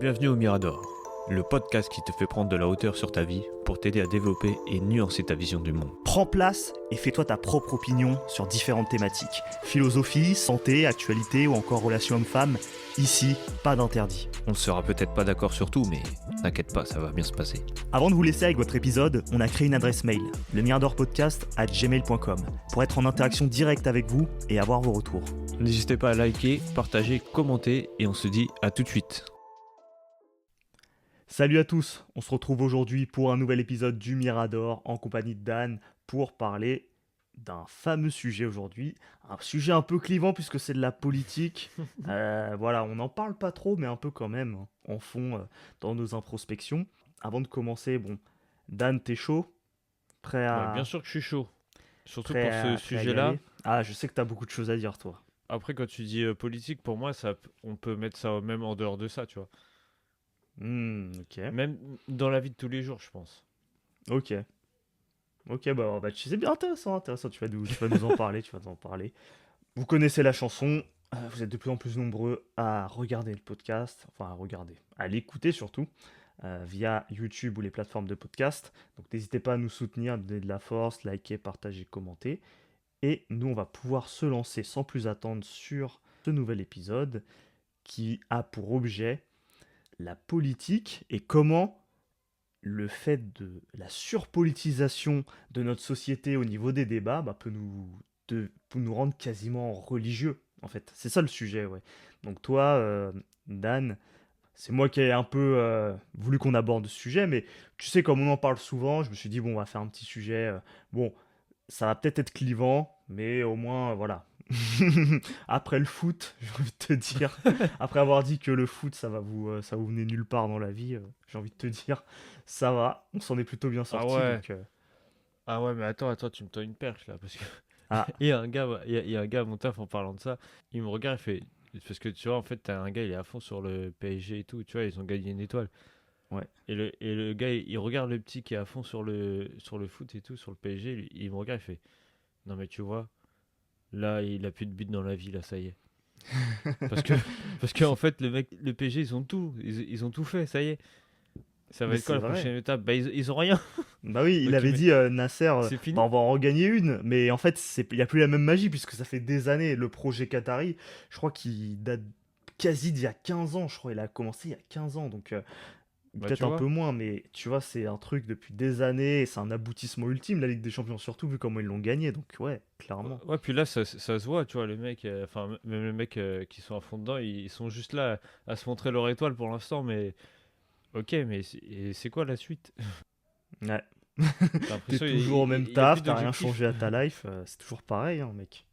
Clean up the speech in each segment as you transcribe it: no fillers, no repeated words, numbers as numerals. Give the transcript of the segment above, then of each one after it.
Bienvenue au Mirador, le podcast qui te fait prendre de la hauteur sur ta vie pour t'aider à développer et nuancer ta vision du monde. Prends place et fais-toi ta propre opinion sur différentes thématiques. Philosophie, santé, actualité ou encore relations hommes-femmes. Ici, pas d'interdit. On ne sera peut-être pas d'accord sur tout, mais t'inquiète pas, ça va bien se passer. Avant de vous laisser avec votre épisode, on a créé une adresse mail, lemiradorpodcast@gmail.com, pour être en interaction directe avec vous et avoir vos retours. N'hésitez pas à liker, partager, commenter et on se dit à tout de suite. Salut à tous, on se retrouve aujourd'hui pour un nouvel épisode du Mirador en compagnie de Dan pour parler d'un fameux sujet aujourd'hui, un sujet un peu clivant puisque c'est de la politique. Voilà, on n'en parle pas trop mais un peu quand même en fond dans nos introspections. Avant de commencer, bon, Dan, t'es chaud? Prêt à... Bien sûr que je suis chaud, surtout prêt pour à- ce prêt à y sujet-là. aller. Ah, je sais que t'as beaucoup de choses à dire toi. Après, quand tu dis politique, pour moi, on peut mettre ça même en dehors de ça, tu vois. Ok. Même dans la vie de tous les jours, je pense. Ok. Ok, bah c'est bien intéressant, tu vas nous en parler, tu vas nous en parler. Vous connaissez la chanson, vous êtes de plus en plus nombreux à regarder le podcast, enfin à l'écouter surtout, via YouTube ou les plateformes de podcast. Donc n'hésitez pas à nous soutenir, à donner de la force, liker, partager, commenter. Et nous, on va pouvoir se lancer sans plus attendre sur ce nouvel épisode qui a pour objet la politique et comment le fait de la surpolitisation de notre société au niveau des débats peut nous rendre quasiment religieux, en fait. C'est ça le sujet, ouais. Donc toi, Dan, c'est moi qui ai un peu voulu qu'on aborde ce sujet, mais tu sais, comme on en parle souvent, je me suis dit, bon, on va faire un petit sujet. Bon, ça va peut-être être clivant, mais au moins, voilà. Après le foot, j'ai envie de te dire, après avoir dit que le foot, ça vous venait nulle part dans la vie, j'ai envie de te dire, ça va, on s'en est plutôt bien Ah sorti. ouais, Donc, ah ouais, mais attends, tu me tends une perche là, parce que ah, il y a un gars, il y a un gars à mon taf en parlant de ça, il me regarde, il fait, parce que tu vois, en fait, t'as un gars, il est à fond sur le PSG et tout, tu vois, ils ont gagné une étoile. ouais. Et le gars, il regarde le petit qui est à fond sur le foot et tout, sur le PSG, il me regarde, il fait, non mais tu vois, là, il a plus de but dans la vie, là, ça y est. Parce que, parce que en fait, le PSG, ils ont tout fait, ça y est. Ça va Mais être quoi c'est la vrai. prochaine étape? Bah, ils ont rien. Bah oui, il Donc, avait dit, Nasser, c'est bah fini. on va en regagner une, mais en fait, il n'y a plus la même magie, puisque ça fait des années, le projet Qatari, je crois qu'il date quasi d'il y a 15 ans, je crois, il a commencé il y a 15 ans, donc Bah, peut-être tu un peu vois. moins, mais tu vois, c'est un truc depuis des années, et c'est un aboutissement ultime, la Ligue des Champions, surtout vu comment ils l'ont gagné, donc ouais, clairement. Ouais, puis là, ça se voit, tu vois, les mecs, enfin, même les mecs qui sont à fond dedans, ils sont juste là à se montrer leur étoile pour l'instant, mais ok, mais et c'est quoi la suite? Ouais. T'as T'es l'impression toujours au même y a plus taf, t'as rien d'objectif. changé à ta life, c'est toujours pareil, hein, mec.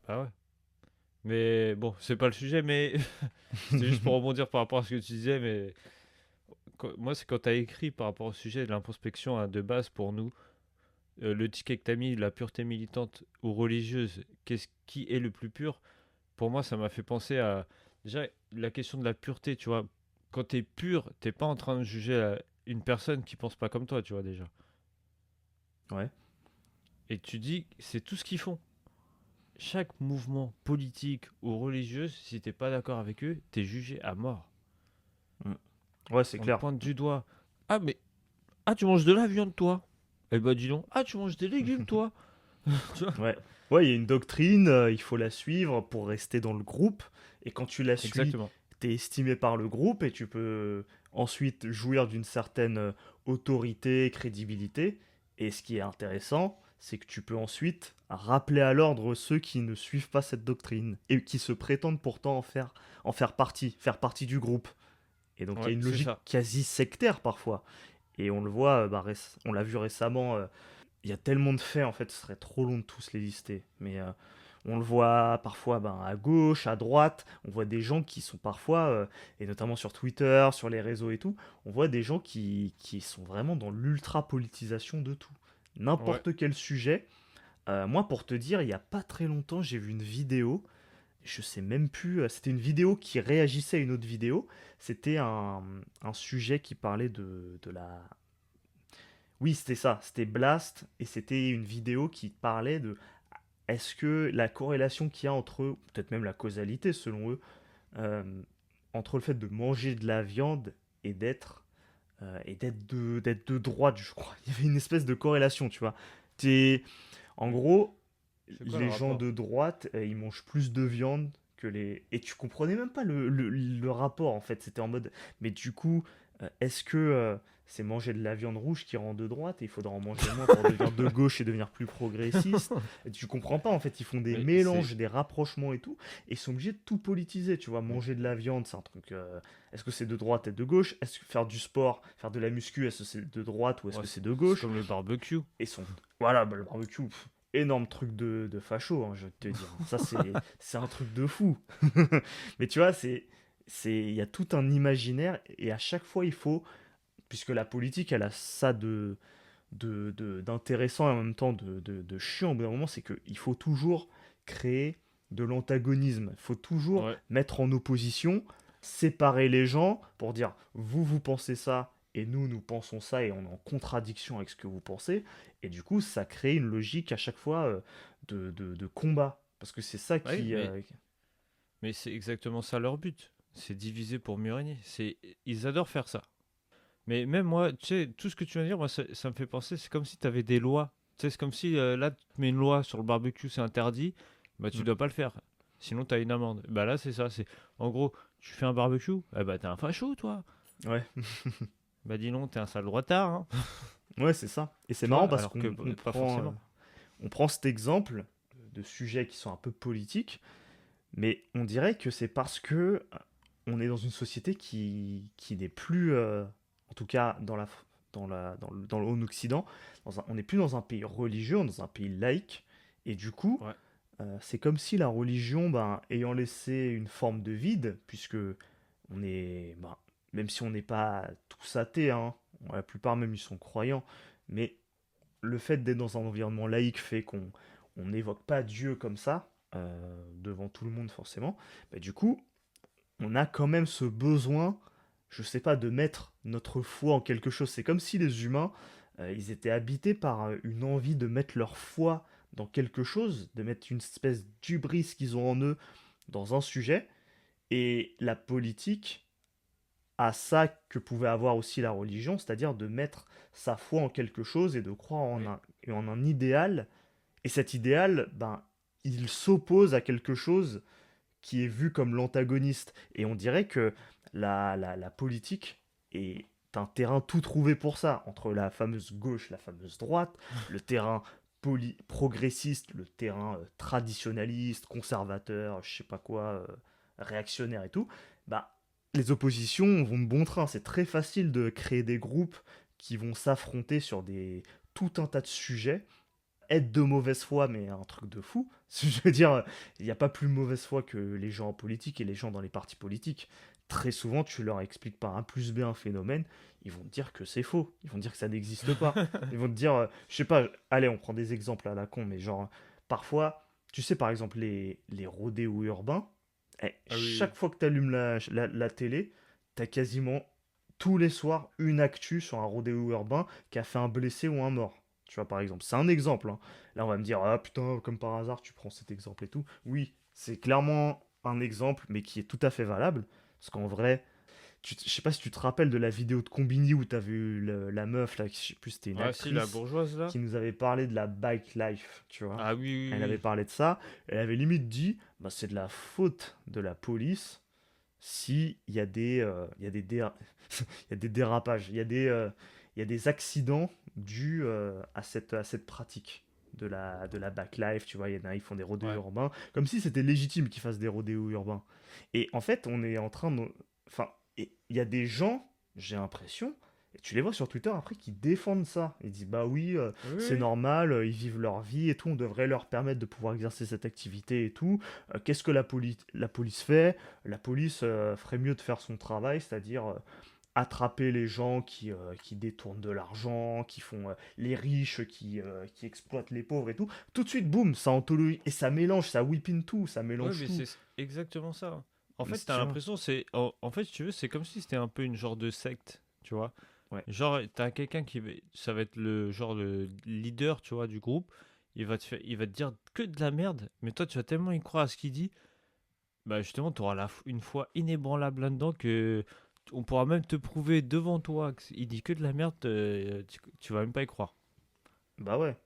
Bah ouais. Mais bon, c'est pas le sujet, mais c'était juste pour rebondir par rapport à ce que tu disais, mais moi, c'est quand t'as écrit par rapport au sujet de l'introspection hein, de base pour nous, le ticket que t'as mis, la pureté militante ou religieuse, qu'est-ce qui est le plus pur? Pour moi, ça m'a fait penser à déjà la question de la pureté, tu vois. Quand t'es pur, t'es pas en train de juger une personne qui pense pas comme toi, tu vois déjà. Ouais. Et tu dis, c'est tout ce qu'ils font. Chaque mouvement politique ou religieux, si t'es pas d'accord avec eux, t'es jugé à mort. Mm. Ouais, c'est On te clair. pointe du doigt. Ah mais, ah tu manges de la viande toi? Eh ben dis donc, ah tu manges des légumes toi? Tu vois. Ouais. Ouais, il y a une doctrine, il faut la suivre pour rester dans le groupe, et quand tu la suis, Exactement. t'es estimé par le groupe, et tu peux ensuite jouir d'une certaine autorité, crédibilité, et ce qui est intéressant, c'est que tu peux ensuite rappeler à l'ordre ceux qui ne suivent pas cette doctrine, et qui se prétendent pourtant en faire partie du groupe. Et donc il y Ouais, a une c'est logique ça. quasi sectaire parfois. Et on le voit, on l'a vu récemment, il y a tellement de faits en fait, ce serait trop long de tous les lister. Mais on le voit parfois à gauche, à droite, on voit des gens qui sont parfois, et notamment sur Twitter, sur les réseaux et tout, on voit des gens qui sont vraiment dans l'ultra-politisation de tout. Ouais. N'importe quel sujet. Moi, pour te dire, il n'y a pas très longtemps, j'ai vu une vidéo, je sais même plus, c'était une vidéo qui réagissait à une autre vidéo. C'était un sujet qui parlait de la... Oui, c'était ça, c'était Blast, et c'était une vidéo qui parlait de est-ce que la corrélation qu'il y a entre eux, peut-être même la causalité selon eux, euh, entre le fait de manger de la viande et d'être de droite, je crois. Il y avait une espèce de corrélation, tu vois. T'es, en Mais gros, c'est quoi le les gens rapport? de droite, ils mangent plus de viande que les... Et tu comprenais même pas le rapport, en fait. C'était en mode... Mais du coup, est-ce que c'est manger de la viande rouge qui rend de droite et il faudra en manger moins pour devenir de gauche et devenir plus progressiste? Et tu comprends pas, en fait. Ils font des Mais c'est. mélanges, des rapprochements et tout. Et ils sont obligés de tout politiser, tu vois. Mais, Manger de la viande, c'est un truc... est-ce que c'est de droite et de gauche? Est-ce que faire du sport, faire de la muscu, est-ce que c'est de droite ou est-ce ouais, que c'est c'est de c'est gauche? comme le barbecue. Et son... Voilà, bah, le barbecue, énorme truc de facho, hein, je vais te dire. Ça, c'est un truc de fou. Mais tu vois, il y a tout un imaginaire et à chaque fois, il faut, puisque la politique, elle a ça d'intéressant et en même temps de chiant au bout d'un moment, c'est qu'il faut toujours créer de l'antagonisme. Il faut toujours Ouais. mettre en opposition, séparer les gens pour dire vous pensez ça et nous pensons ça et on est en contradiction avec ce que vous pensez. Et du coup, ça crée une logique à chaque fois de combat. Parce que c'est ça Ouais, qui. mais c'est exactement ça leur but. C'est diviser pour mieux régner. Ils adorent faire ça. Mais même moi, tu sais, tout ce que tu viens de dire, moi, ça me fait penser, c'est comme si tu avais des lois. Tu sais, c'est comme si là, tu mets une loi sur le barbecue, c'est interdit, bah tu Mm. dois pas le faire. Sinon, tu as une amende. Bah là, c'est ça. C'est En gros, tu fais un barbecue, eh bah t'es un facho, toi. Ouais, Bah dis non, t'es un sale droitard, hein. ouais, c'est ça. Et c'est Tu marrant vois, parce alors que pas forcément. on prend cet exemple de sujets qui sont un peu politiques. Mais on dirait que c'est parce que on est dans une société qui n'est plus, en tout cas dans le Occident, on n'est plus dans un pays religieux, on est dans un pays laïque. Et du coup, Ouais. c'est comme si la religion, ben, ayant laissé une forme de vide, puisque ben, même si on n'est pas tous athées, hein, la plupart même ils sont croyants, mais le fait d'être dans un environnement laïque fait qu'on n'évoque pas Dieu comme ça, devant tout le monde forcément, bah, du coup, on a quand même ce besoin, je sais pas, de mettre notre foi en quelque chose. C'est comme si les humains, ils étaient habités par une envie de mettre leur foi dans quelque chose, de mettre une espèce d'hubris qu'ils ont en eux dans un sujet, et la politique a ça que pouvait avoir aussi la religion, c'est-à-dire de mettre sa foi en quelque chose et de croire Oui. en un idéal. Et cet idéal, ben, il s'oppose à quelque chose qui est vu comme l'antagoniste. Et on dirait que la politique est un terrain tout trouvé pour ça, entre la fameuse gauche, la fameuse droite, le terrain progressiste, le terrain traditionnaliste, conservateur, je sais pas quoi, réactionnaire et tout. Bah, les oppositions vont de bon train. C'est très facile de créer des groupes qui vont s'affronter sur tout un tas de sujets, être de mauvaise foi, mais un truc de fou. Je veux dire, il n'y a pas plus mauvaise foi que les gens en politique et les gens dans les partis politiques. Très souvent, tu leur expliques par un plus B un phénomène, ils vont te dire que c'est faux. Ils vont te dire que ça n'existe pas. Ils vont te dire, je sais pas, allez, on prend des exemples à la con, mais genre, parfois, tu sais, par exemple, les rodéos urbains, Ah chaque oui, fois que tu allumes la télé, tu as quasiment tous les soirs une actu sur un rodéo urbain qui a fait un blessé ou un mort. Tu vois, par exemple. C'est un exemple, hein. Là, on va me dire, ah putain, comme par hasard, tu prends cet exemple et tout. Oui, c'est clairement un exemple, mais qui est tout à fait valable. Parce qu'en vrai, je sais pas si tu te rappelles de la vidéo de Combini où t'as vu la meuf, là, je sais plus, c'était une oui. Ah si, la actrice, bourgeoise là. qui nous avait parlé de la bike life, tu vois. Ah oui, oui, Elle avait oui. parlé de ça. Elle avait limite dit, bah, c'est de la faute de la police si il y a il y a des dérapages, il y a des accidents dus à cette pratique de la backlife, tu vois, il y en a, ils font des rodéos Ouais. urbains, comme si c'était légitime qu'ils fassent des rodéos urbains. Et en fait, on est en train de... Enfin, il y a des gens, j'ai l'impression, et tu les vois sur Twitter après, qui défendent ça. Ils disent, bah oui, Oui, c'est oui. normal, ils vivent leur vie et tout, on devrait leur permettre de pouvoir exercer cette activité et tout. Qu'est-ce que la police fait? La police ferait mieux de faire son travail, c'est-à-dire attraper les gens qui détournent de l'argent, qui font les riches, qui exploitent les pauvres et tout. Tout de suite, boum, ça anthologie, et ça mélange, ça whip in tout, ça Ouais, mélange mais tout. c'est exactement ça, hein. En Mais fait, si t'as tu veux. l'impression, en fait, si tu veux, c'est comme si c'était un peu une genre de secte, tu vois. Ouais. Genre, t'as quelqu'un ça va être le genre le leader, tu vois, du groupe. Il va te dire que de la merde, mais toi, tu vas tellement y croire à ce qu'il dit Bah justement, tu auras une foi inébranlable là-dedans que on pourra même te prouver devant toi qu'il dit que de la merde, tu vas même pas y croire. Bah ouais.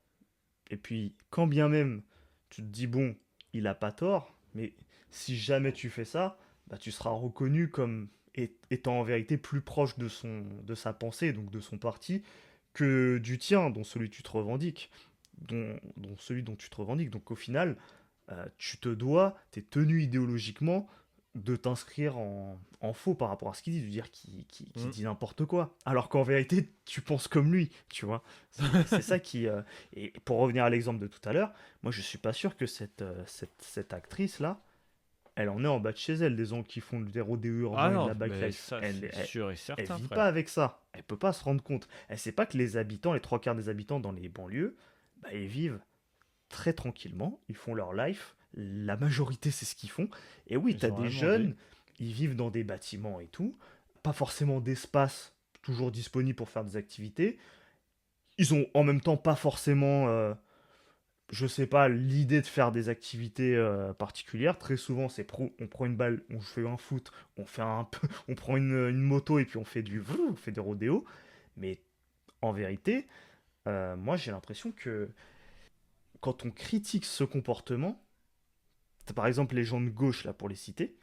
Et puis, quand bien même tu te dis, bon, il a pas tort, mais si jamais tu fais ça, bah, tu seras reconnu comme étant en vérité plus proche de sa pensée, donc de son parti, que du tien, dont celui que tu te revendiques. Dont celui dont tu te revendiques. Donc au final, tu te dois, tu es tenu idéologiquement de t'inscrire en faux par rapport à ce qu'il dit, de dire qu'il Mm. dit n'importe quoi. Alors qu'en vérité, tu penses comme lui, tu vois. C'est ça qui... Et pour revenir à l'exemple de tout à l'heure, moi je suis pas sûr que cette actrice-là, elle en est en bas de chez elle, des gens qui font des rodéos Ah urbains et de non, la mais backlife. ça c'est sûr et Elle certain, vit pas frère. avec ça. Elle peut pas se rendre compte. Elle sait pas que les habitants, les trois quarts des habitants dans les banlieues, bah, ils vivent très tranquillement, ils font leur life, la majorité c'est ce qu'ils font. Et oui, Ils t'as ont des rien demandé. jeunes, ils vivent dans des bâtiments et tout, pas forcément d'espace toujours disponible pour faire des activités. Ils ont en même temps pas forcément, je sais pas, l'idée de faire des activités particulières. Très souvent, on prend une balle, on fait un foot, on fait un peu, on prend une moto et puis on fait des rodéos. Mais en vérité, moi j'ai l'impression que quand on critique ce comportement, par exemple les gens de gauche, là pour les citer,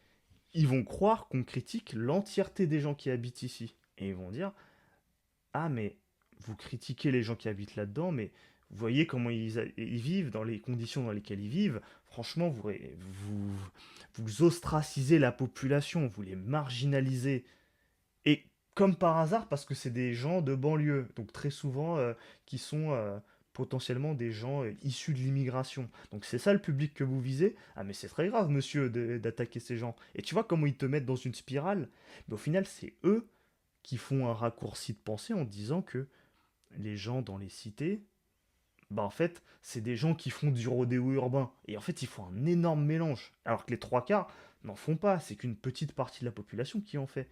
ils vont croire qu'on critique l'entièreté des gens qui habitent ici. Et ils vont dire, ah mais vous critiquez les gens qui habitent là-dedans, mais vous voyez comment ils vivent, dans les conditions dans lesquelles ils vivent. Franchement, vous ostracisez la population, vous les marginalisez. Et comme par hasard, parce que c'est des gens de banlieue, donc très souvent qui sont potentiellement des gens issus de l'immigration. Donc c'est ça le public que vous visez. Ah mais c'est très grave, monsieur, d'attaquer ces gens. Et tu vois comment ils te mettent dans une spirale. Mais au final, c'est eux qui font un raccourci de pensée en disant que les gens dans les cités, bah en fait, c'est des gens qui font du rodéo urbain. Et en fait, ils font un énorme mélange. Alors que les trois quarts n'en font pas. C'est qu'une petite partie de la population qui en fait.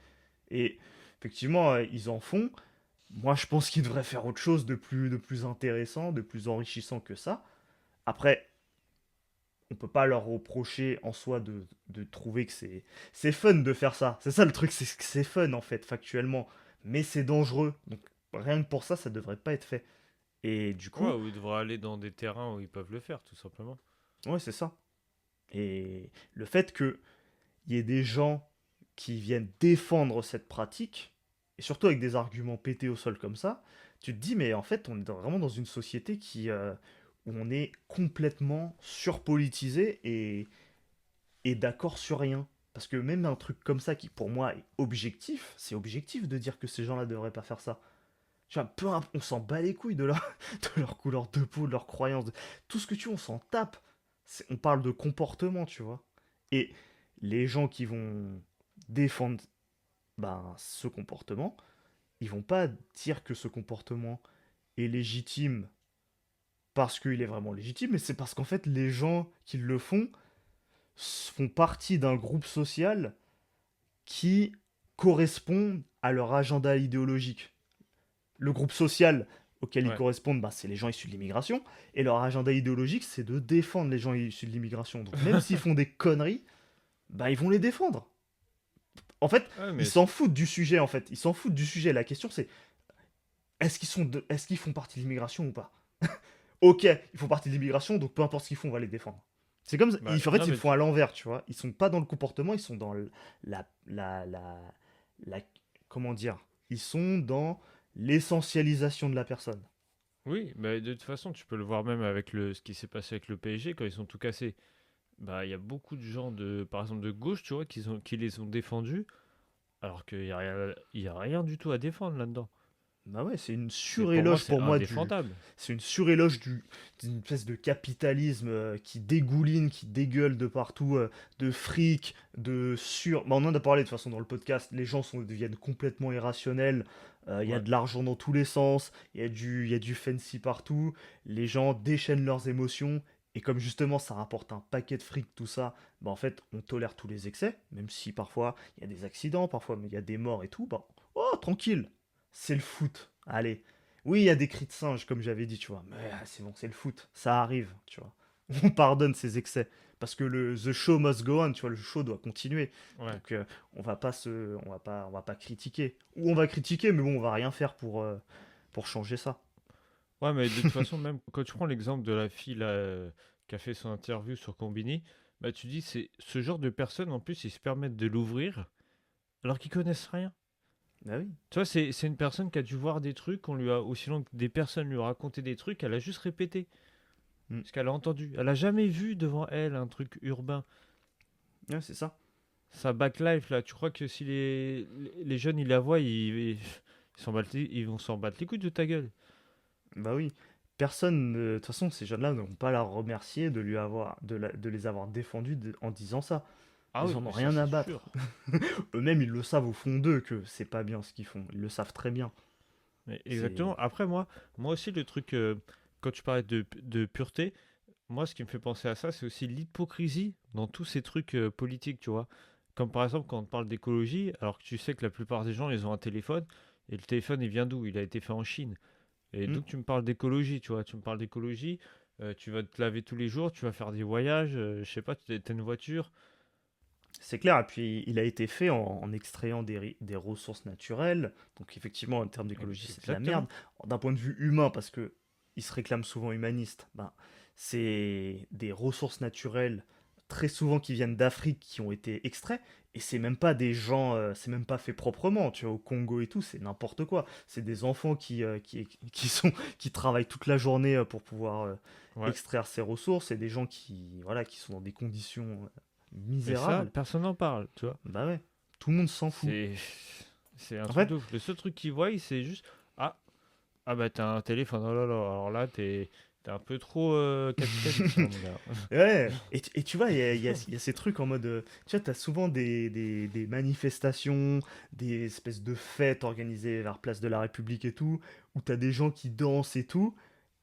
Et effectivement, ils en font. Moi, je pense qu'ils devraient faire autre chose de plus intéressant, de plus enrichissant que ça. Après, on peut pas leur reprocher en soi de trouver que c'est fun de faire ça. C'est ça le truc, c'est que c'est fun en fait, factuellement. Mais c'est dangereux. Donc rien que pour ça, ça devrait pas être fait. Et du Ouais, coup, ou ils devraient aller dans des terrains où ils peuvent le faire, tout simplement. ouais, c'est ça. Et le fait qu'il y ait des gens qui viennent défendre cette pratique, et surtout avec des arguments pétés au sol comme ça, tu te dis, mais en fait, on est vraiment dans une société où on est complètement surpolitisé et d'accord sur rien. Parce que même un truc comme ça, qui pour moi est objectif, c'est objectif de dire que ces gens-là devraient pas faire ça. Tu vois, on s'en bat les couilles de leur couleur de peau, de leurs croyances, tout ce que tu veux, on s'en tape. On parle de comportement, tu vois. Et les gens qui vont défendre ce comportement, ils vont pas dire que ce comportement est légitime parce qu'il est vraiment légitime, mais c'est parce qu'en fait, les gens qui le font partie d'un groupe social qui correspond à leur agenda idéologique. Le groupe social auquel ils Ouais. correspondent, c'est les gens issus de l'immigration, et leur agenda idéologique, c'est de défendre les gens issus de l'immigration. Donc même s'ils font des conneries, ils vont les défendre. En fait, Ouais, ils mais s'en foutent du sujet, en fait. Ils s'en foutent du sujet. La question, c'est est-ce qu'ils font partie de l'immigration ou pas? Ok, ils font partie de l'immigration, donc peu importe ce qu'ils font, on va les défendre. C'est comme ça. bah, En fait, non, ils le mais font à l'envers, tu vois. Ils sont pas dans le comportement, ils sont dans la, la, la, la- comment dire? Ils sont dans l'essentialisation de la personne. oui, bah, de toute façon, tu peux le voir même avec ce qui s'est passé avec le PSG quand ils sont tout cassés. Bah, il y a beaucoup de gens par exemple, de gauche, tu vois, qui les ont défendus, alors qu'il y a rien du tout à défendre là-dedans. Bah ouais, c'est une Pour moi, suréloge c'est pour moi indéfendable. c'est une suréloge d'une espèce de capitalisme qui dégouline, qui dégueule de partout, de fric, on en a parlé de toute façon dans le podcast, les gens deviennent complètement irrationnels, il y a Ouais. de l'argent dans tous les sens, il y a du fancy partout, les gens déchaînent leurs émotions, et comme justement ça rapporte un paquet de fric, tout ça, en fait on tolère tous les excès, même si parfois il y a des accidents, parfois il y a des morts et tout, oh tranquille, c'est le foot. Allez. Oui, il y a des cris de singe, comme j'avais dit, tu vois. Mais c'est bon, c'est le foot. Ça arrive, tu vois. on pardonne ses excès. Parce que the show must go on, tu vois, le show doit continuer. Ouais. Donc on va pas critiquer. Ou on va critiquer, mais bon, on va rien faire pour changer ça. Ouais, mais de toute façon, même quand tu prends l'exemple de la fille là, qui a fait son interview sur Combini, bah tu dis, c'est ce genre de personnes, en plus, ils se permettent de l'ouvrir alors qu'ils connaissent rien. Bah oui. Tu vois, c'est une personne qui a dû voir des trucs, on lui a, ou sinon que des personnes lui ont raconté des trucs, elle a juste répété. Mm. Ce qu'elle a entendu. Elle a jamais vu devant elle un truc urbain. Ouais, c'est ça. Sa backlife, là, tu crois que si les jeunes, ils la voient, ils vont s'en battre les couilles de ta gueule. Bah oui. Personne, de toute façon, ces jeunes-là ne vont pas la remercier de les avoir défendus en disant ça. Ah Ils oui, en ont mais ça, rien à c'est battre. sûr. Eux-mêmes, ils le savent au fond d'eux que c'est pas bien ce qu'ils font. Ils le savent très bien. Mais exactement. C'est. Après, moi aussi, le truc, quand tu parlais de pureté, moi, ce qui me fait penser à ça, c'est aussi l'hypocrisie dans tous ces trucs politiques, tu vois. Comme par exemple, quand on parle d'écologie, alors que tu sais que la plupart des gens, ils ont un téléphone, et le téléphone, il vient d'où? Il a été fait en Chine. Et Hmm. donc, tu me parles d'écologie, tu vois. Tu me parles d'écologie, tu vas te laver tous les jours, tu vas faire des voyages, je sais pas, tu as une voiture. C'est clair, et puis il a été fait en extrayant des ressources naturelles. Donc effectivement, en termes d'écologie, c'est de la merde. Exactement. D'un point de vue humain, parce que il se réclame souvent humaniste, ben, c'est des ressources naturelles très souvent qui viennent d'Afrique qui ont été extraits. Et c'est même pas des gens, c'est même pas fait proprement. Tu vois, au Congo et tout, c'est n'importe quoi. C'est des enfants qui travaillent toute la journée pour pouvoir Ouais. extraire ces ressources. Et des gens qui sont dans des conditions Mais ça, misérables. personne n'en parle, tu vois. Bah ouais, tout le monde s'en fout. C'est c'est un En truc fait, de ouf. Le seul truc qu'ils voient, c'est juste ah ah bah t'as un téléphone. Oh là là. Alors là t'es un peu trop capitaliste là, mon gars. ouais, et tu vois, il y a ces trucs en mode. Tu vois, t'as souvent des manifestations, des espèces de fêtes organisées vers Place de la République et tout, où t'as des gens qui dansent et tout.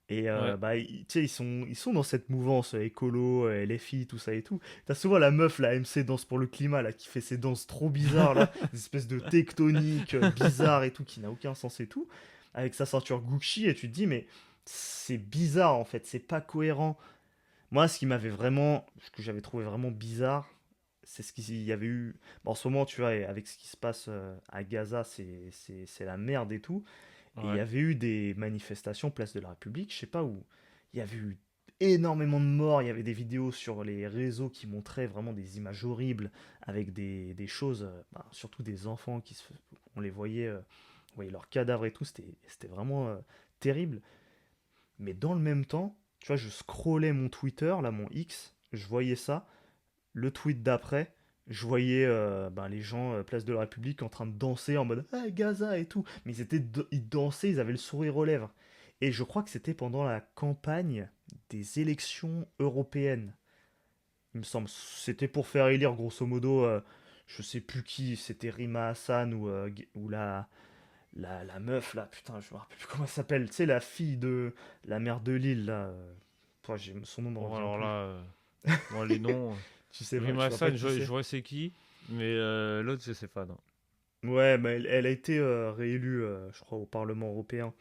Et Ouais. bah, tu sais, ils sont dans cette mouvance écolo, LFI, tout ça et tout. T'as souvent la meuf, la MC Danse pour le climat, là, qui fait ces danses trop bizarres, là, des espèces de tectoniques bizarres et tout, qui n'a aucun sens et tout, avec sa ceinture Gucci, et tu te dis, mais c'est bizarre en fait, c'est pas cohérent. Moi, ce que j'avais trouvé vraiment bizarre, c'est ce qu'il y avait eu. Bon, en ce moment, tu vois, et avec ce qui se passe à Gaza, c'est la merde et tout. Et il y Ouais. avait eu des manifestations place de la République, je sais pas où. Il y avait eu énormément de morts. Il y avait des vidéos sur les réseaux qui montraient vraiment des images horribles avec des choses, surtout des enfants on les voyait, on voyait leurs cadavres et tout. C'était vraiment terrible. Mais dans le même temps, tu vois, je scrollais mon Twitter, là, mon X, je voyais ça. Le tweet d'après, je voyais les gens place de la République en train de danser en mode ah, Gaza et tout. Mais ils dansaient, ils avaient le sourire aux lèvres. Et je crois que c'était pendant la campagne des élections européennes. Il me semble, c'était pour faire élire grosso modo, je sais plus qui, c'était Rima Hassan ou la meuf là, putain, je me rappelle plus comment elle s'appelle. Tu sais, la fille de la mère de Lille là. Son nom ne me Bon revient alors plus. là, moi les noms, Tu sais pas, tu Rima vois pas Hassan, qui je c'est. vois c'est qui, mais l'autre je sais pas non. Ouais, mais elle a été réélue, je crois, au Parlement européen. De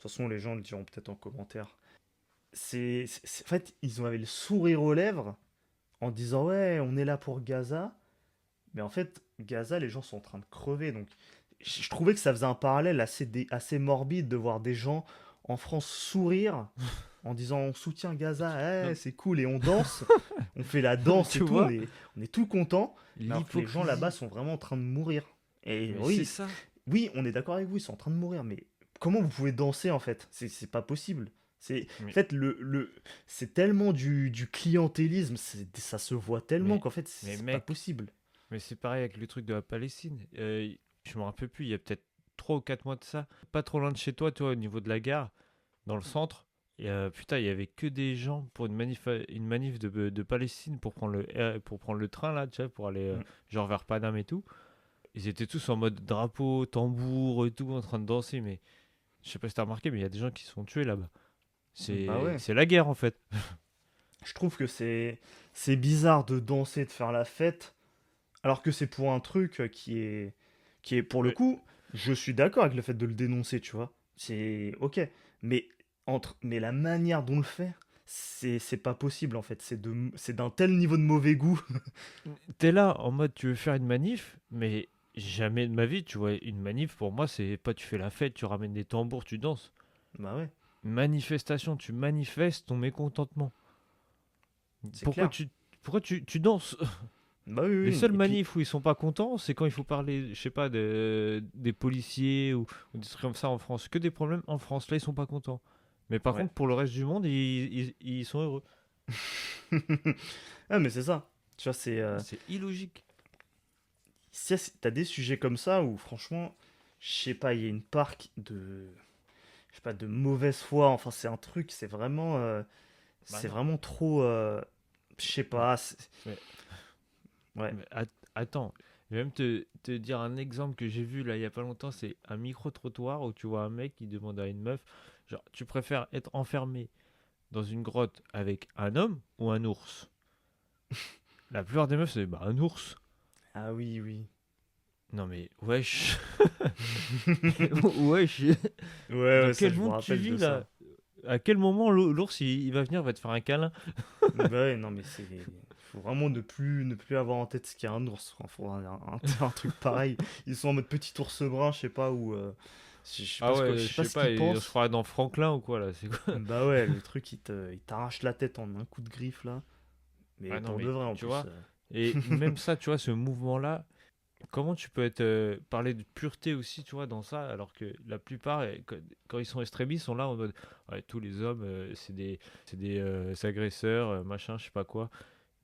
toute façon, les gens le diront peut-être en commentaire. En fait, avaient le sourire aux lèvres en disant ouais, on est là pour Gaza. Mais en fait, Gaza, les gens sont en train de crever. Donc, je trouvais que ça faisait un parallèle assez morbide de voir des gens en France sourire en disant on soutient Gaza, Non, c'est cool, et on danse, on fait la non, mais danse et tu tout, vois, on est tout content, mais alors que les gens là-bas l'hypocrisie. sont vraiment en train de mourir. Et Mais c'est oui, ça. oui, on est d'accord avec vous, ils sont en train de mourir, mais comment vous pouvez danser en fait? C'est pas possible. En Mais fait, c'est tellement du clientélisme, ça se voit tellement mais qu'en fait, mais c'est pas mec, possible. mais c'est pareil avec le truc de la Palestine. Je me rappelle plus, il y a peut-être 3 ou 4 mois de ça, pas trop loin de chez toi, toi, au niveau de la gare, dans le centre. Et putain, il y avait que des gens pour une manif de Palestine pour prendre le train là, tu vois, pour aller Mm. genre vers Paname et tout. Ils étaient tous en mode drapeau, tambour et tout, en train de danser. Mais je sais pas si t'as remarqué, mais il y a des gens qui se sont tués là-bas. Bah ouais. C'est la guerre en fait. Je trouve que c'est bizarre de danser, de faire la fête, alors que c'est pour un truc qui est pour le Ouais. coup, je suis d'accord avec le fait de le dénoncer, tu vois. C'est ok, mais mais la manière dont on le fait, c'est pas possible en fait. C'est d'un tel niveau de mauvais goût. T'es là en mode tu veux faire une manif, mais jamais de ma vie, tu vois, une manif pour moi, c'est pas tu fais la fête, tu ramènes des tambours, tu danses. Bah ouais, Une manifestation, tu manifestes ton mécontentement. c'est Pourquoi clair. tu, pourquoi tu danses? Bah oui, Les oui. seuls Et puis, manifs où ils sont pas contents, c'est quand il faut parler, je sais pas, des policiers ou des trucs comme ça en France. Que des problèmes en France, là ils sont pas contents. Mais par ouais. contre, pour le reste du monde, ils sont heureux. Ah, mais c'est ça. Tu vois, C'est illogique. t'as des sujets comme ça où, franchement, je sais pas, il y a une part je sais pas, de mauvaise foi. Enfin, c'est un truc, Bah c'est non. vraiment trop, je sais Mais, pas. mais, Ouais. attends, je vais même te dire un exemple que j'ai vu là il y a pas longtemps. C'est un micro-trottoir où tu vois un mec qui demande à une meuf, genre, tu préfères être enfermé dans une grotte avec un homme ou un ours? La plupart des meufs, c'est bah, un ours. Ah oui, oui. Non mais wesh. Wesh. Ouais, Dans ouais, ça, quel je me monde tu rappelle de vis ça. là? À quel moment l'ours il va venir, va te faire un câlin? Bah ouais, non, mais faut vraiment ne plus avoir en tête ce qu'il y a un ours. Enfin, faut un truc pareil. Ils sont en mode petit ours brun, je sais pas où. Ah Je ouais, sais je pas sais ce pas, qu'ils il se pensent. croirait dans Franklin ou quoi là? C'est quoi? Bah ouais, le truc, il t'arrache la tête en un coup de griffe là. Mais Ah non pour de mais vrai en tu plus. vois. Et même ça, tu vois, ce mouvement-là, comment tu peux être parler de pureté aussi, tu vois, dans ça, alors que la plupart, quand ils sont extrémistes, sont là en mode ouais, tous les hommes, c'est des agresseurs, machin, je sais pas quoi.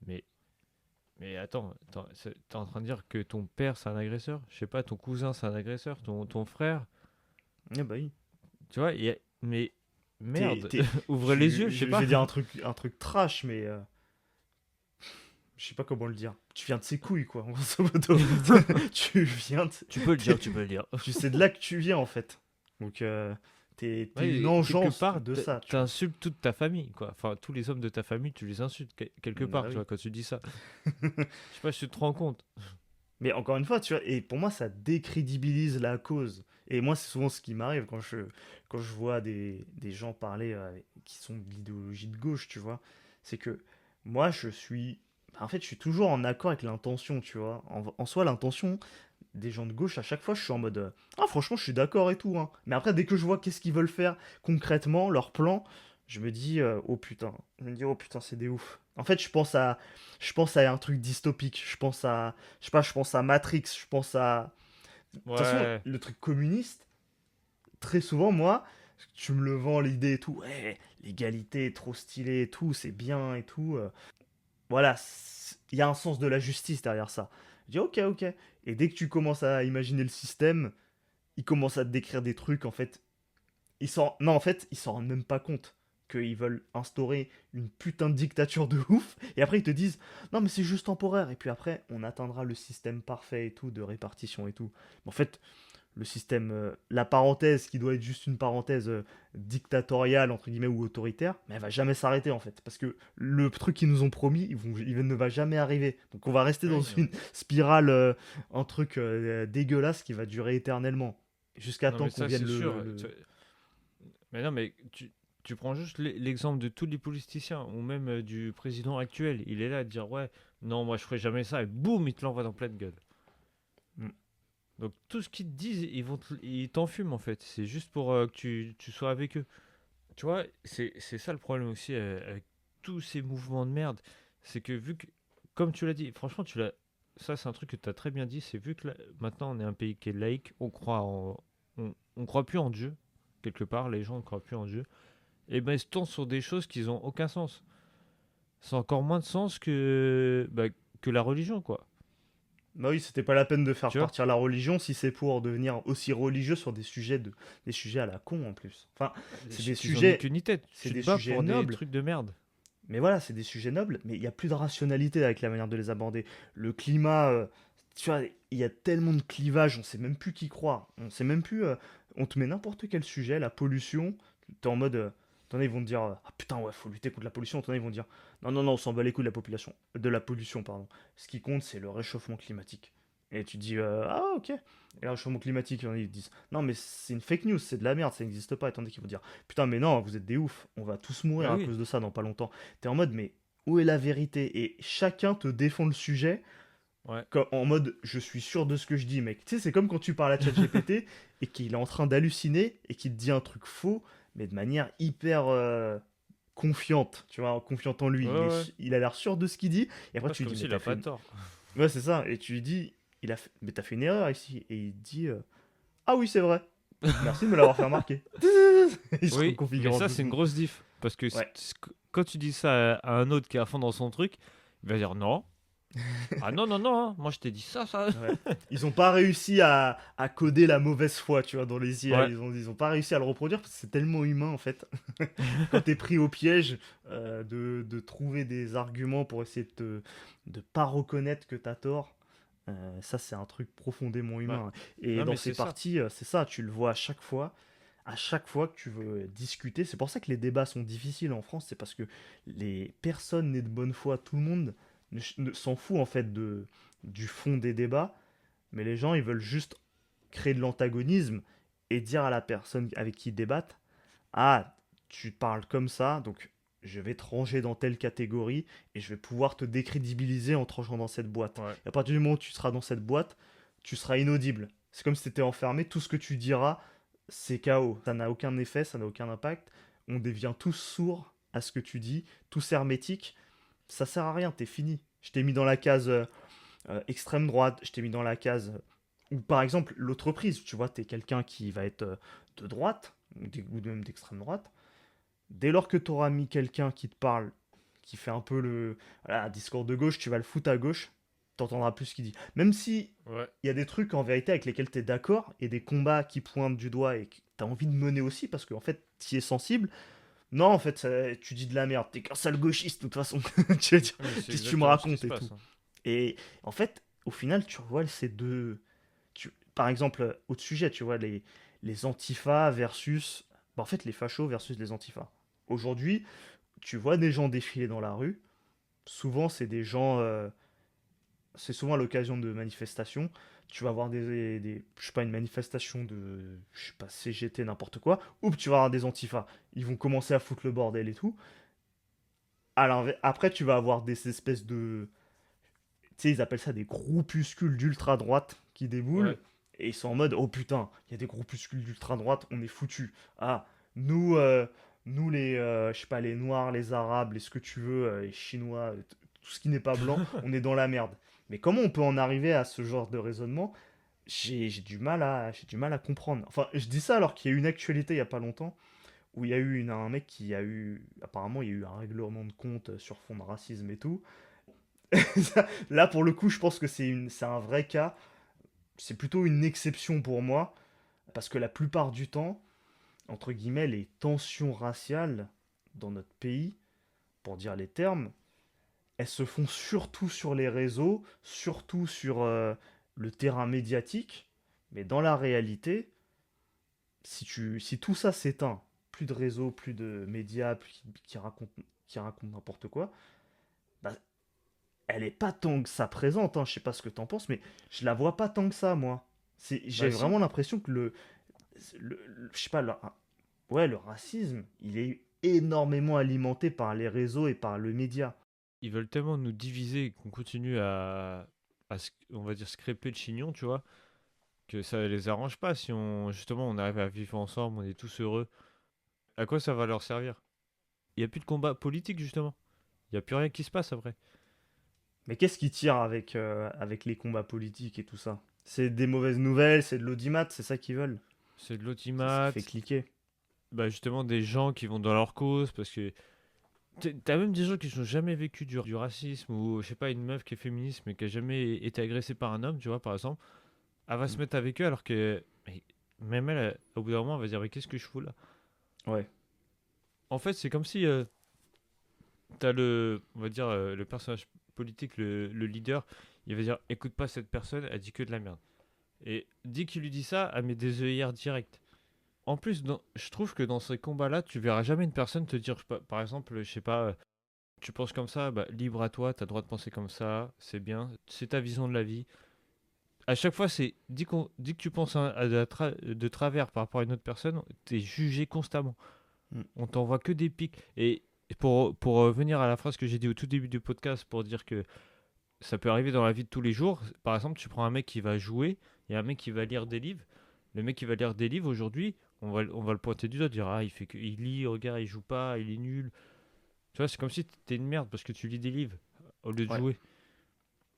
Mais attends, t'es en train de dire que ton père c'est un agresseur? Je sais pas, ton cousin c'est un agresseur, ton frère, Ah bah oui. tu vois, mais T'es, merde, t'es- ouvrez les yeux, je sais je pas. vais dire un truc trash, mais je sais pas comment le dire. Tu viens de ses couilles, quoi, en grosso modo. Tu viens de... Tu peux le dire, t'es- tu peux le dire. C'est de là que tu viens, en fait. Donc, t'es une Ouais, quelque engeance part, de ça, tu vois. t'insultes toute ta famille, quoi. Enfin, tous les hommes de ta famille, tu les insultes quelque Bah part, tu oui. vois, quand tu dis ça. Je sais pas si tu te rends compte. Mais encore une fois, tu vois, et pour moi, ça décrédibilise la cause. Et moi, c'est souvent ce qui m'arrive quand je vois des gens parler qui sont de l'idéologie de gauche, tu vois. C'est que moi, en fait, je suis toujours en accord avec l'intention, tu vois. En soi, l'intention des gens de gauche, à chaque fois, je suis en mode ah, franchement, je suis d'accord et tout, hein. Mais après, dès que je vois qu'est-ce qu'ils veulent faire concrètement, leur plan, je me dis oh putain. Je me dis oh putain, c'est des ouf. En fait, je pense à un truc dystopique. Je sais pas, je pense à Matrix. De toute façon, Ouais. le truc communiste, très souvent, moi, tu me le vends l'idée et tout. Ouais, l'égalité, trop stylé et tout, c'est bien et tout. Voilà, il y a un sens de la justice derrière ça. Je dis ok, ok. Et dès que tu commences à imaginer le système, il commence à te décrire des trucs, en fait. Non, en fait, ils s'en rendent même pas compte qu'ils veulent instaurer une putain de dictature de ouf. Et après, ils te disent, non, mais c'est juste temporaire. Et puis après, on atteindra le système parfait et tout, de répartition et tout. Mais en fait, le système, la parenthèse qui doit être juste une parenthèse dictatoriale, entre guillemets, ou autoritaire, mais elle va jamais s'arrêter, en fait. Parce que le truc qu'ils nous ont promis, il ne va jamais arriver. Donc on va rester dans Oui, non, une spirale, un truc dégueulasse qui va durer éternellement. Jusqu'à non, temps mais qu'on ça, vienne c'est sûr. le... Mais non, mais tu prends juste l'exemple de tous les politiciens, ou même du président actuel. Il est là à dire, ouais, non, moi je ferai jamais ça, et boum, il te l'envoie dans pleine gueule. Mm. Donc tout ce qu'ils te disent, ils t'enfument en fait. C'est juste pour que tu sois avec eux. Tu vois, c'est ça le problème aussi avec tous ces mouvements de merde. C'est que vu que, comme tu l'as dit, franchement, ça c'est un truc que tu as très bien dit, c'est vu que maintenant on est un pays qui est laïque, on croit plus en Dieu, quelque part, les gens ne croient plus en Dieu, et ben ils se tournent sur des choses qui n'ont aucun sens. C'est encore moins de sens que la religion, quoi. Bah oui, c'était pas la peine de faire Tu vois? partir la religion si c'est pour devenir aussi religieux sur des sujets à la con en plus. Enfin, Des c'est des shit qui ont ni queue sujets, ni tête. c'est Tu te des bats sujets pour des nobles. trucs de merde. Mais voilà, c'est des sujets nobles, mais il n'y a plus de rationalité avec la manière de les aborder. Le climat, tu vois, il y a tellement de clivages, on sait même plus qui croire. On sait même plus, on te met n'importe quel sujet, la pollution, t'es en mode, t'en as, ils vont te dire, ah putain, ouais, faut lutter contre la pollution. T'en as, ils vont dire, non, non, non, on s'en bat les couilles de la population, de la pollution, pardon. Ce qui compte, c'est le réchauffement climatique. Et tu dis, ah ok. Et là, le changement climatique, ils disent, non, mais c'est une fake news, c'est de la merde, ça n'existe pas. Et tandis qu'ils vont dire, putain, mais non, vous êtes des oufs, on va tous mourir Ah à oui, cause de ça dans pas longtemps. T'es en mode, mais où est la vérité? Et chacun te défend le sujet ouais. en mode, je suis sûr de ce que je dis, mec. Tu sais, c'est comme quand tu parles à ChatGPT et qu'il est en train d'halluciner et qu'il te dit un truc faux, mais de manière hyper confiante, tu vois, confiante en lui. Ouais, Il, ouais. il a l'air sûr de ce qu'il dit. Et après, Ouais, c'est tu lui comme dis, mais s'il a t'as fait pas une... tort. Ouais, c'est ça. Et tu lui dis, mais t'as fait une erreur ici. Et il dit, ah oui, c'est vrai. Merci de me l'avoir fait remarquer. Il se Oui, mais reconfigure en ça, c'est une doucement. grosse diff. Parce que Ouais. quand tu dis ça à un autre qui est à fond dans son truc, il va dire non. Ah non, non, non, hein, moi je t'ai dit ça, ça. Ouais. Ils ont pas réussi à coder la mauvaise foi, tu vois, dans les IA. Ouais, Ils ont pas réussi à le reproduire parce que c'est tellement humain, en fait. Quand t'es pris au piège de trouver des arguments pour essayer de pas reconnaître que t'as tort, ça, c'est un truc profondément ouais. humain. Et Non, dans mais ces c'est ça. parties, c'est ça, tu le vois à chaque fois. À chaque fois que tu veux discuter, c'est pour ça que les débats sont difficiles en France, c'est parce que les personnes nées de bonne foi, tout le monde s'en fout en fait du fond des débats, mais les gens ils veulent juste créer de l'antagonisme et dire à la personne avec qui ils débattent, ah, tu parles comme ça, donc je vais te ranger dans telle catégorie et je vais pouvoir te décrédibiliser en te rangeant dans cette boîte. Ouais. Et à partir du moment où tu seras dans cette boîte, tu seras inaudible. C'est comme si tu étais enfermé, tout ce que tu diras, c'est chaos. Ça n'a aucun effet, ça n'a aucun impact. On devient tous sourds à ce que tu dis, tous hermétiques. Ça sert à rien, t'es fini. Je t'ai mis dans la case extrême droite, je t'ai mis dans la case ou par exemple l'autre prise, tu vois, t'es quelqu'un qui va être de droite ou même d'extrême droite. Dès lors que t'auras mis quelqu'un qui te parle, qui fait un peu le voilà, un discours de gauche, tu vas le foutre à gauche, t'entendras plus ce qu'il dit. Même si Ouais. il y a des trucs en vérité avec lesquels t'es d'accord et des combats qui pointent du doigt et que t'as envie de mener aussi parce qu'en fait t'y es sensible. Non, en fait, tu dis de la merde, t'es qu'un sale gauchiste de toute façon. Tu veux dire, Oui, mais c'est qu'est-ce que tu me exactement ce qui racontes se et tout. passe, hein. Et en fait, au final, tu vois ces deux. Par exemple, autre sujet, tu vois, les antifas versus. Bah, en fait, les fachos versus les antifas. Aujourd'hui, tu vois des gens défiler dans la rue. Souvent, c'est des gens. C'est souvent à l'occasion de manifestations. Tu vas avoir je sais pas, une manifestation de, je sais pas, CGT, n'importe quoi. Ou tu vas avoir des antifas. Ils vont commencer à foutre le bordel et tout. Après, tu vas avoir des espèces de, tu sais, ils appellent ça des groupuscules d'ultra-droite qui Ouais. déboulent. Et ils sont en mode, oh putain, il y a des groupuscules d'ultra-droite, on est foutus. Ah, nous, nous les, je sais pas, les Noirs, les Arabes, les ce que tu veux, les Chinois, tout ce qui n'est pas blanc, on est dans la merde. Mais comment on peut en arriver à ce genre de raisonnement? J'ai du mal à comprendre. Enfin, je dis ça alors qu'il y a eu une actualité il y a pas longtemps où il y a eu un mec qui a eu, apparemment, il y a eu un règlement de compte sur fond de racisme et tout. Là, pour le coup, je pense que c'est un vrai cas. C'est plutôt une exception pour moi, parce que la plupart du temps, entre guillemets, les tensions raciales dans notre pays, pour dire les termes, elles se font surtout sur les réseaux, surtout sur le terrain médiatique. Mais dans la réalité, si tout ça s'éteint, plus de réseaux, plus de médias qui racontent n'importe quoi, bah, elle est pas tant que ça présente, hein. Je sais pas ce que t'en penses, mais je la vois pas tant que ça, moi. J'ai Bah vraiment si, l'impression que je sais pas, ouais, le racisme, il est énormément alimenté par les réseaux et par le média. ils veulent tellement nous diviser qu'on continue on va dire, scraper le chignon, tu vois, que ça les arrange pas si justement, on arrive à vivre ensemble, on est tous heureux. À quoi ça va leur servir? Il y a plus de combat politique, justement. Il y a plus rien qui se passe après. Mais qu'est-ce qui tire avec les combats politiques et tout ça? C'est des mauvaises nouvelles, c'est de l'audimat, c'est ça qu'ils veulent. C'est de C'est ce qui l'audimat, fait cliquer. bah justement des gens qui vont dans leur cause, parce que t'as même des gens qui n'ont jamais vécu du racisme, ou je sais pas, une meuf qui est féministe mais qui a jamais été agressée par un homme, tu vois, par exemple, elle va se Mm. mettre avec eux alors que même elle, au bout d'un moment, elle va se dire, mais qu'est-ce que je fous là? Ouais. En fait, c'est comme si t'as on va dire, le personnage politique, le leader, il va dire, écoute pas cette personne, elle dit que de la merde. Et dès qu'il lui dit ça, elle met des œillères directes. En plus, je trouve que dans ces combats-là, tu verras jamais une personne te dire, par exemple, je sais pas, tu penses comme ça, bah, libre à toi, t'as le droit de penser comme ça, c'est bien, c'est ta vision de la vie. À chaque fois, c'est dès que tu penses de travers par rapport à une autre personne, t'es jugé constamment. Mm. On t'envoie que des pics. Et pour venir à la phrase que j'ai dit au tout début du podcast, pour dire que ça peut arriver dans la vie de tous les jours. Par exemple, tu prends un mec qui va jouer et un mec qui va lire des livres. Le mec qui va lire des livres aujourd'hui, on va le pointer du doigt, dire ah il lit, regarde il joue pas, il est nul. Tu vois, c'est comme si t'étais une merde parce que tu lis des livres au lieu de Ouais. jouer.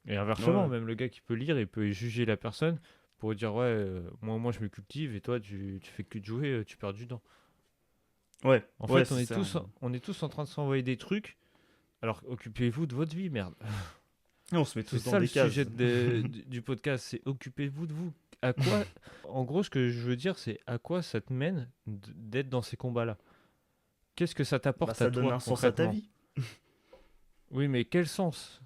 Et Ouais, inversement, ouais. même le gars qui peut lire, il peut juger la personne pour dire ouais moi je me cultive et toi tu fais que de jouer, tu perds du temps. Ouais, En ouais, fait, c'est ça. on est tous en train de s'envoyer des trucs. Alors occupez-vous de votre vie, merde. Et on se met C'est tous dans ça le des sujet cases. du podcast, c'est occupez-vous de vous. À quoi, en gros, ce que je veux dire, c'est à quoi ça te mène d'être dans ces combats-là. Qu'est-ce que ça Bah, t'apporte à ça donne toi un sens à ta concrètement? vie. Oui, mais quel sens?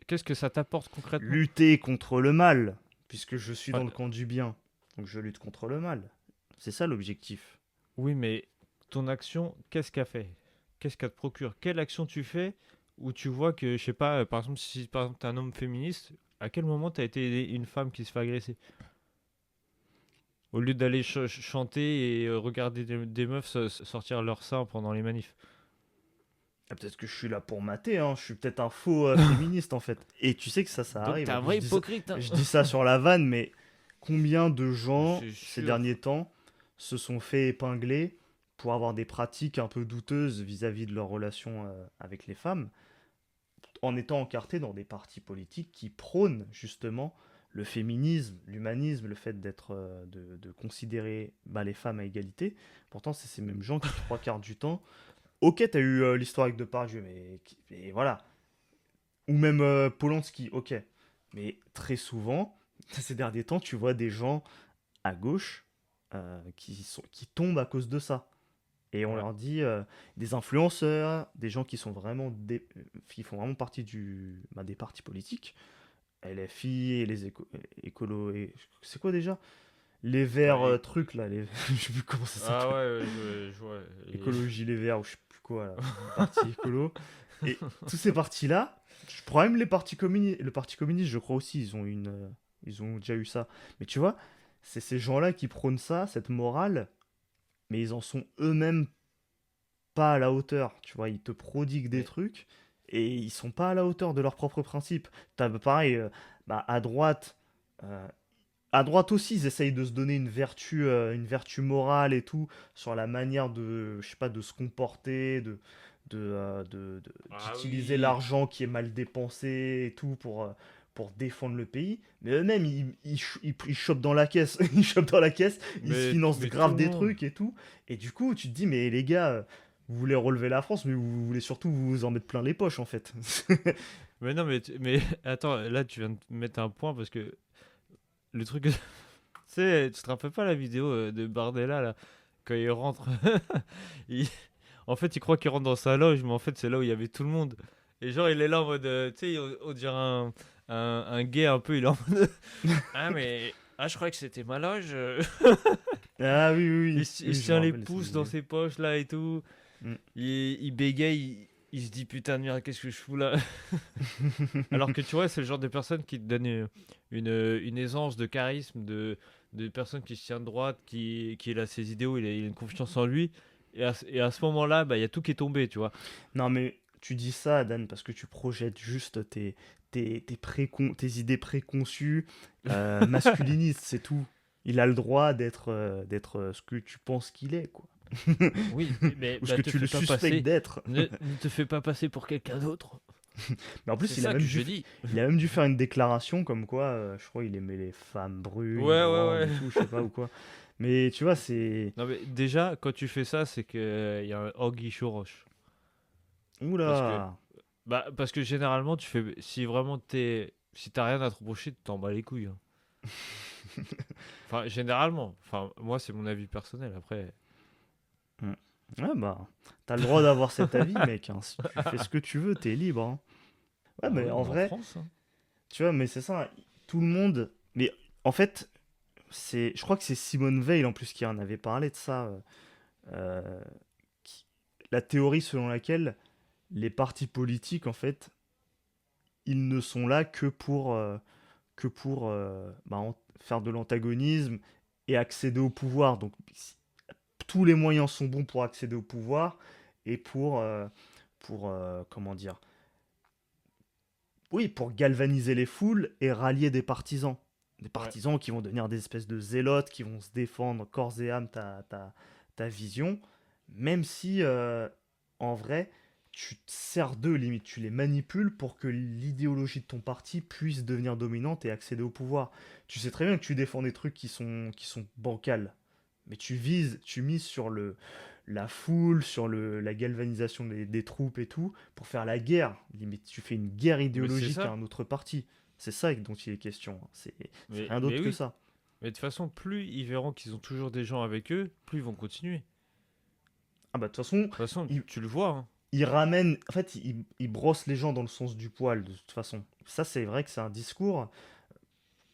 Qu'est-ce que ça t'apporte concrètement? Lutter contre le mal, puisque je suis Ouais, dans le camp du bien. Donc je lutte contre le mal. C'est ça l'objectif. oui, mais ton action, qu'est-ce qu'elle fait? Qu'est-ce qu'elle te procure? Quelle action tu fais où tu vois que, je sais pas, par exemple, si par exemple t'es un homme féministe, à quel moment t'as été une femme qui se fait agresser? Au lieu d'aller chanter et regarder des meufs sortir leur sein pendant les manifs. Ah, peut-être que je suis là pour mater, hein. Je suis peut-être un faux féministe en fait. Et tu sais que ça Donc arrive. t'es En un plus, vrai hypocrite, hein. je dis ça sur la vanne, mais combien de gens C'est ces sûr. derniers temps se sont fait épingler pour avoir des pratiques un peu douteuses vis-à-vis de leur relation avec les femmes, en étant encartés dans des partis politiques qui prônent justement le féminisme, l'humanisme, le fait de considérer bah, les femmes à égalité. Pourtant, c'est ces mêmes gens qui, trois quarts du temps, ok, t'as eu l'histoire avec Depardieu, mais voilà. Ou même Polanski, ok. Mais très souvent, ces derniers temps, tu vois des gens à gauche qui tombent à cause de ça. Et on Ouais. leur dit des influenceurs, des gens qui sont qui font vraiment partie des partis politiques, LFI et les écolos. C'est quoi déjà? Les Bah, verts trucs là, je sais plus comment ça ah s'appelle. ouais, je vois. Écologie les verts ou je sais plus quoi là. Parti écolo. Et tous ces partis-là, je prends même le parti communiste, je crois aussi, ils ont déjà eu ça. Mais tu vois, c'est ces gens-là qui prônent ça, cette morale, mais ils en sont eux-mêmes pas à la hauteur. Tu vois, ils te prodiguent des Mais, trucs et ils sont pas à la hauteur de leurs propres principes. T'as pareil, bah, euh, à droite aussi, ils essayent de se donner une vertu morale et tout sur la manière de, je sais pas, de se comporter, ah d'utiliser oui. l'argent qui est mal dépensé et tout pour défendre le pays. Mais eux-mêmes, ils chopent dans la caisse, ils chopent dans la caisse, ils se financent Mais tout grave le des monde. trucs et tout. Et du coup, tu te dis, mais les gars, vous voulez relever la France, mais vous voulez surtout vous en mettre plein les poches en fait. Mais non, mais attends, là tu viens de mettre un point parce que le truc. Tu sais, tu te rappelles pas la vidéo de Bardella là? Quand il rentre. il- En fait, il croit qu'il rentre dans sa loge, mais en fait, c'est là où il y avait tout le monde. Et genre, il est là en mode. Tu sais, on dirait un gay un peu. Il est en mode. Ah, mais. Ah, je croyais que c'était ma loge. Ah oui, oui, Il, oui, se il oui, se je me tient les rappelle de cette pouces dans vidéo. ses poches là et tout. Mm. Il bégaye. Il se dit putain de merde, qu'est-ce que je fous là? Alors que tu vois, c'est le genre de personne qui te donne une aisance de charisme, de personne qui se tient de droite, qui a ses idéaux, il a une confiance en lui. Et à ce moment-là, bah, il y a tout qui est tombé, tu vois. Non, mais tu dis ça, Dan, parce que tu projettes juste tes idées préconçues masculinistes, c'est tout. Il a le droit d'être ce que tu penses qu'il est, quoi. Oui, mais Ou ce bah, que te tu le fais pas suspectes passer. d'être. Ne te fais pas passer pour quelqu'un d'autre. Mais en C'est plus, ça que je dis. il a même dû faire une déclaration comme quoi, je crois, il aimait les femmes brunes, Ouais, ouais, blondes ouais. et tout, je sais pas ou quoi. Mais tu vois, c'est. Non, mais déjà, quand tu fais ça, c'est qu'il y a un Orguy Choroche. Parce que, Oula! parce que généralement, tu fais. Si vraiment t'es. Si t'as rien à te reprocher, tu t'en bats les couilles, hein. Enfin, généralement. Enfin, moi, c'est mon avis personnel. Après. Mm. Ouais, bah, t'as le droit d'avoir cet avis, mec, hein. Si tu fais ce que tu veux, t'es libre, hein. Ouais, Bah mais oui, en on est en vrai, France, hein. tu vois, mais c'est ça, tout le monde. Mais en fait, je crois que c'est Simone Veil en plus qui en avait parlé de ça. Euh, qui- la théorie selon laquelle les partis politiques, en fait, ils ne sont là que pour faire de l'antagonisme et accéder au pouvoir. Donc tous les moyens sont bons pour accéder au pouvoir et comment dire, oui, pour galvaniser les foules et rallier des partisans. Des Ouais. partisans qui vont devenir des espèces de zélotes, qui vont se défendre corps et âme ta vision, même si, en vrai, tu te sers d'eux, limite, tu les manipules pour que l'idéologie de ton parti puisse devenir dominante et accéder au pouvoir. Tu sais très bien que tu défends des trucs qui sont bancals, mais tu mises sur la foule, sur la galvanisation des troupes et tout, pour faire la guerre. Limite, tu fais une guerre Mais c'est idéologique à ça. un autre parti. C'est ça dont il est question. C'est rien Mais d'autre que oui. ça. Mais de toute façon, plus ils verront qu'ils ont toujours des gens avec eux, plus ils vont continuer. De Ah bah de toute façon, toute façon, il, tu le vois, hein. il ramène, en fait, il brosse les gens dans le sens du poil, de toute façon. Ça, c'est vrai que c'est un discours.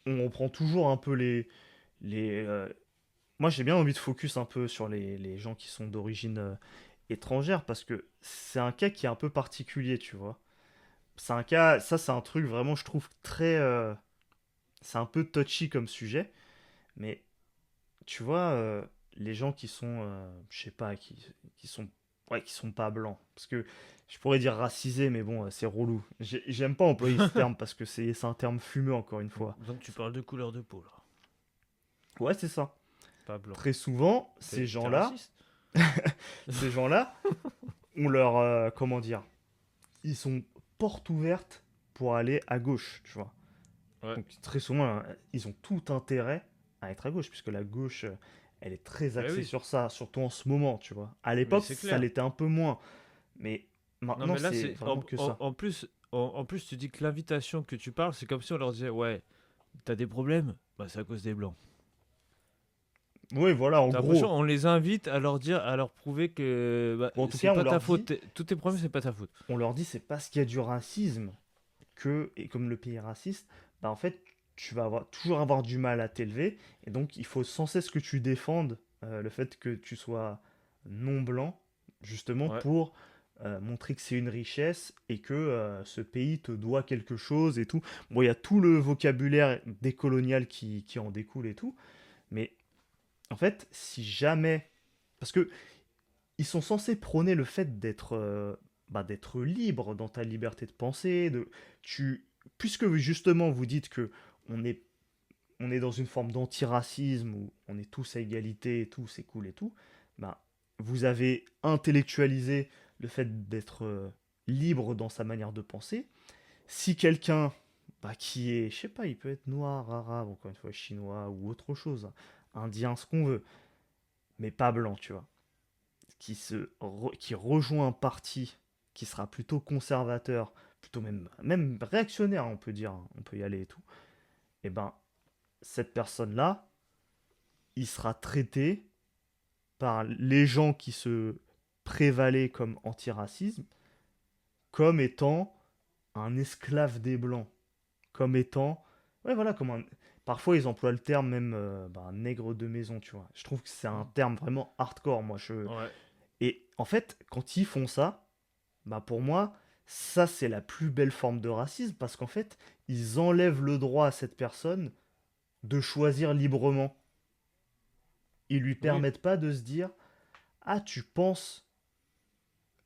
On prend toujours un peu les. Moi, j'ai bien envie de focus un peu sur les gens qui sont d'origine étrangère parce que c'est un cas qui est un peu particulier, tu vois. C'est un cas, ça, c'est un truc vraiment, je trouve très. C'est un peu touchy comme sujet, mais tu vois, les gens qui sont, je sais pas, qui sont, ouais, qui sont pas blancs, parce que je pourrais dire racisés, mais bon, c'est relou. J'aime pas employer ce terme parce que c'est un terme fumeux, encore une fois. Donc tu parles de couleur de peau, là. Ouais, c'est ça. Pas blanc. Très souvent, T'es raciste? ces gens-là, ont leur, comment dire, ils sont porte ouverte pour aller à gauche, tu vois. Ouais. Donc très souvent, ils ont tout intérêt à être à gauche, puisque la gauche, elle est très Eh axée oui, sur ça, surtout en ce moment, tu vois. À mais l'époque, c'est ça clair. l'était un peu moins, mais Non, maintenant, mais là, c'est c'est. vraiment que ça. En plus, en plus, tu dis que l'invitation que tu parles, c'est comme si on leur disait, ouais, t'as des problèmes? Bah, c'est à cause des blancs. Oui, voilà, en T'as l'impression, gros. on les invite à leur dire, à leur prouver que bah, Ou en tout c'est cas, pas ta faute. Tous tes problèmes, c'est pas ta faute. on leur dit, c'est parce qu'il y a du racisme que, et comme le pays est raciste, bah en fait, tu vas toujours avoir du mal à t'élever, et donc il faut sans cesse que tu défendes le fait que tu sois non blanc, justement Ouais. pour montrer que c'est une richesse et que ce pays te doit quelque chose et tout. Bon, il y a tout le vocabulaire décolonial qui en découle et tout, mais en fait, si jamais... Parce que ils sont censés prôner le fait d'être libre dans ta liberté de penser, puisque justement vous dites que on est, on est dans une forme d'antiracisme où on est tous à égalité et tout, c'est cool et tout, bah, vous avez intellectualisé le fait d'être libre dans sa manière de penser. Si quelqu'un qui est, je sais pas, il peut être noir, arabe, encore une fois chinois ou autre chose, indien, ce qu'on veut, mais pas blanc, tu vois, qui rejoint un parti qui sera plutôt conservateur, plutôt même réactionnaire, on peut dire, hein, on peut y aller et tout, et ben cette personne-là, il sera traité par les gens qui se prévalaient comme antiracisme comme étant un esclave des blancs, comme étant, ouais voilà, parfois ils emploient le terme même nègre de maison, tu vois. Je trouve que c'est un terme vraiment hardcore, moi. Ouais. Et en fait, quand ils font ça, bah pour moi, ça c'est la plus belle forme de racisme parce qu'en fait, ils enlèvent le droit à cette personne de choisir librement. Ils lui Oui. permettent pas de se dire ah tu penses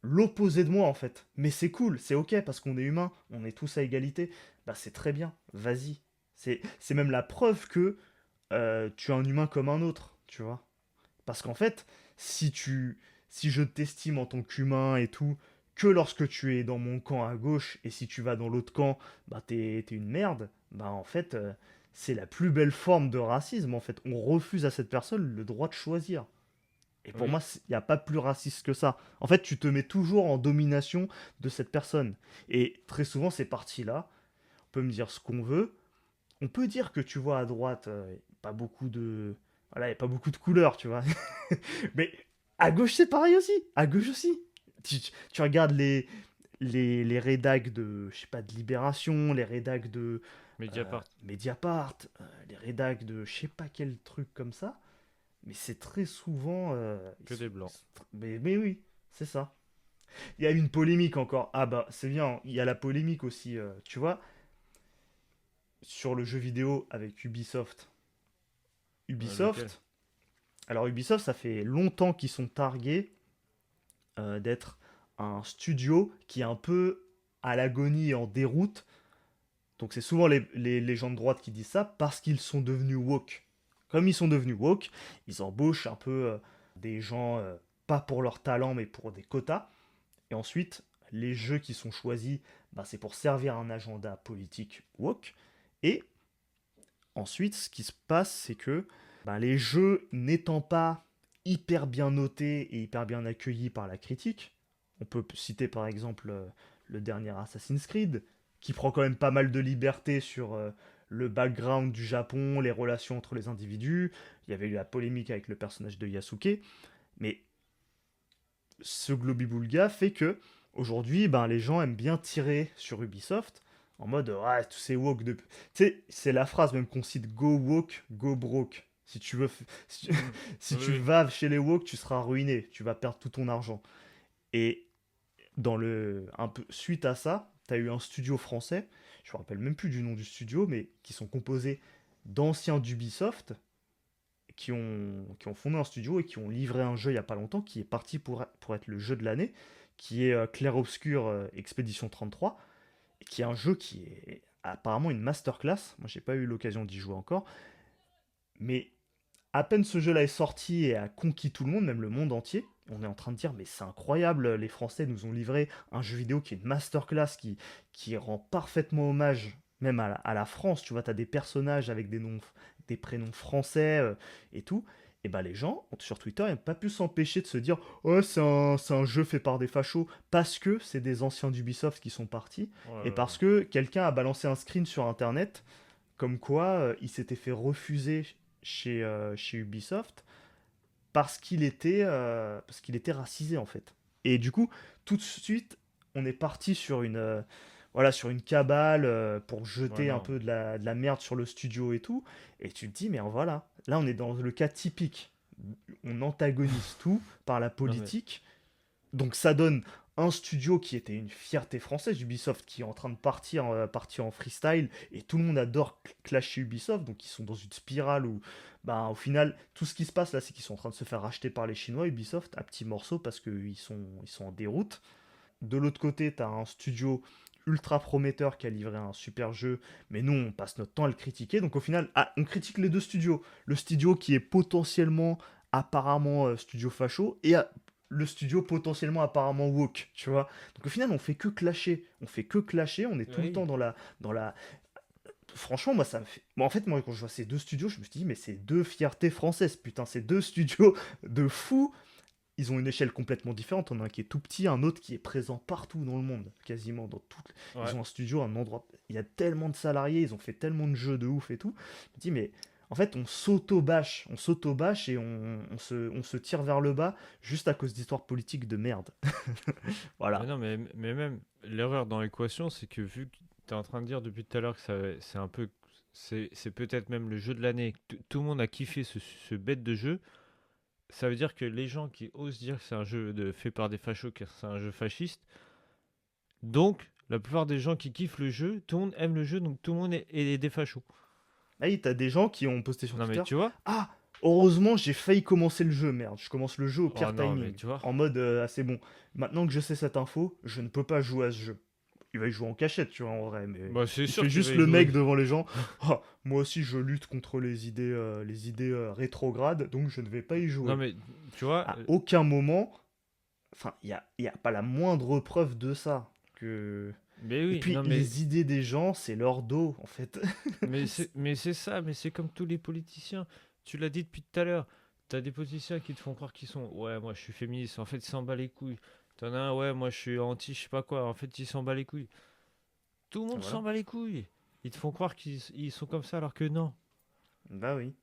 l'opposé de moi en fait. Mais c'est cool, c'est ok parce qu'on est humain, on est tous à égalité. Bah c'est très bien, vas-y. C'est même la preuve que tu es un humain comme un autre, tu vois. Parce qu'en fait, si je t'estime en tant qu'humain et tout, que lorsque tu es dans mon camp à gauche, et si tu vas dans l'autre camp, bah t'es une merde, bah en fait, c'est la plus belle forme de racisme, en fait. On refuse à cette personne le droit de choisir. Et pour Oui. moi, il n'y a pas plus raciste que ça. En fait, tu te mets toujours en domination de cette personne. Et très souvent, ces partis-là, on peut me dire ce qu'on veut. On peut dire que tu vois à droite, pas beaucoup de... Voilà, il n'y a pas beaucoup de couleurs, tu vois. Mais à gauche, c'est pareil aussi. À gauche aussi. Tu regardes les rédacs de, je sais pas, de Libération, les rédacs de Mediapart. Mediapart, les rédacs de je sais pas quel truc comme ça. Mais c'est très souvent. Que des blancs. Mais oui, c'est ça. Il y a une polémique encore. Ah bah, c'est bien, il y a la polémique aussi. Tu vois, sur le jeu vidéo avec Ubisoft. Lequel? Ubisoft, alors Ubisoft, ça fait longtemps qu'ils sont targués d'être un studio qui est un peu à l'agonie et en déroute. Donc c'est souvent les gens de droite qui disent ça parce qu'ils sont devenus woke. Comme ils sont devenus woke, ils embauchent un peu des gens, pas pour leur talent, mais pour des quotas. Et ensuite, les jeux qui sont choisis, bah, c'est pour servir un agenda politique woke. Et ensuite, ce qui se passe, c'est que bah, les jeux n'étant pas hyper bien notés et hyper bien accueillis par la critique, on peut citer par exemple le dernier Assassin's Creed, qui prend quand même pas mal de liberté sur le background du Japon, les relations entre les individus. Il y avait eu la polémique avec le personnage de Yasuke, mais ce Globibulga fait que aujourd'hui, ben, les gens aiment bien tirer sur Ubisoft en mode ouais, tous ces woke de. Tu sais, c'est la phrase même qu'on cite go woke, go broke. Si tu veux, si tu, Hmm. si Oui, tu oui. vas chez les woke, tu seras ruiné, tu vas perdre tout ton argent. Et un peu suite à ça, tu as eu un studio français, je me rappelle même plus du nom du studio, mais qui sont composés d'anciens d'Ubisoft qui ont fondé un studio et qui ont livré un jeu il n'y a pas longtemps qui est parti pour être le jeu de l'année, qui est Clair Obscur Expédition 33, et qui est un jeu qui est apparemment une masterclass. Moi, j'ai pas eu l'occasion d'y jouer encore, mais à peine ce jeu-là est sorti et a conquis tout le monde, même le monde entier, on est en train de dire mais c'est incroyable, les Français nous ont livré un jeu vidéo qui est une masterclass, qui rend parfaitement hommage même à la France. Tu vois, tu as des personnages avec des prénoms français et tout. Et bah les gens sur Twitter n'ont pas pu s'empêcher de se dire oh c'est un jeu fait par des fachos parce que c'est des anciens d'Ubisoft qui sont partis Oh là et là. parce que quelqu'un a balancé un screen sur internet comme quoi il s'était fait refuser chez Ubisoft parce qu'il était racisé en fait. Et du coup, tout de suite, on est parti sur une cabale pour Ouais, jeter un non. peu de la merde sur le studio et tout. Et tu te dis, mais voilà, là on est dans le cas typique. On antagonise tout par la Non, mais. politique, donc ça donne un studio qui était une fierté française, Ubisoft, qui est en train de partir en freestyle, et tout le monde adore clasher Ubisoft, donc ils sont dans une spirale où, bah, au final, tout ce qui se passe là, c'est qu'ils sont en train de se faire racheter par les Chinois, Ubisoft, à petits morceaux, parce qu'ils sont en déroute. De l'autre côté, tu as un studio ultra prometteur qui a livré un super jeu, mais nous, on passe notre temps à le critiquer, donc au final, on critique les deux studios. Le studio qui est potentiellement, apparemment, studio facho, et le studio potentiellement apparemment woke, tu vois. Donc au final, on fait que clasher, on est tout le temps Oui. dans la. Franchement, moi, ça me fait. Bon, en fait, moi, quand je vois ces deux studios, je me suis dit, mais c'est deux fiertés françaises, putain, ces deux studios de fous. Ils ont une échelle complètement différente. On a un qui est tout petit, un autre qui est présent partout dans le monde, quasiment dans tout. Ils Ouais. ont un studio, un endroit. Il y a tellement de salariés, ils ont fait tellement de jeux de ouf et tout. Je me dis, mais en fait, on s'auto-bâche et on se tire vers le bas juste à cause d'histoires politiques de merde. Mais Voilà. non, mais même, l'erreur dans l'équation, c'est que vu que tu es en train de dire depuis tout à l'heure que c'est un peu. C'est peut-être même le jeu de l'année, que tout le monde a kiffé ce bête de jeu, ça veut dire que les gens qui osent dire que c'est un jeu fait par des fachos, que c'est un jeu fasciste, donc la plupart des gens qui kiffent le jeu, tout le monde aime le jeu, donc tout le monde est des fachos. Ah oui, t'as des gens qui ont posté sur Non, mais Twitter. tu vois? Ah, heureusement, j'ai failli commencer le jeu, merde. Je commence le jeu au Oh pire non, mais timing. tu vois? En mode, ah, c'est bon. Maintenant que je sais cette info, je ne peux pas jouer à ce jeu. Il va y jouer en cachette, tu vois, en vrai, mais Bah, c'est il sûr fait qu'il va juste y le jouer. mec devant les gens. Ah, moi aussi, je lutte contre les idées rétrogrades, donc je ne vais pas y Non, jouer. mais tu vois? À aucun moment, enfin, il y a pas la moindre preuve de ça. Mais Et oui, puis, non, mais. les idées des gens, c'est leur dos, en fait. Mais c'est ça, mais c'est comme tous les politiciens. Tu l'as dit depuis tout à l'heure. T'as des politiciens qui te font croire qu'ils sont. Ouais, moi je suis féministe. En fait, ils s'en bat les couilles. T'en as un, ouais, moi je suis anti, je sais pas quoi. En fait, ils s'en bat les couilles. Tout le monde Voilà. s'en bat les couilles. Ils te font croire qu'ils sont comme ça alors que non. Bah oui.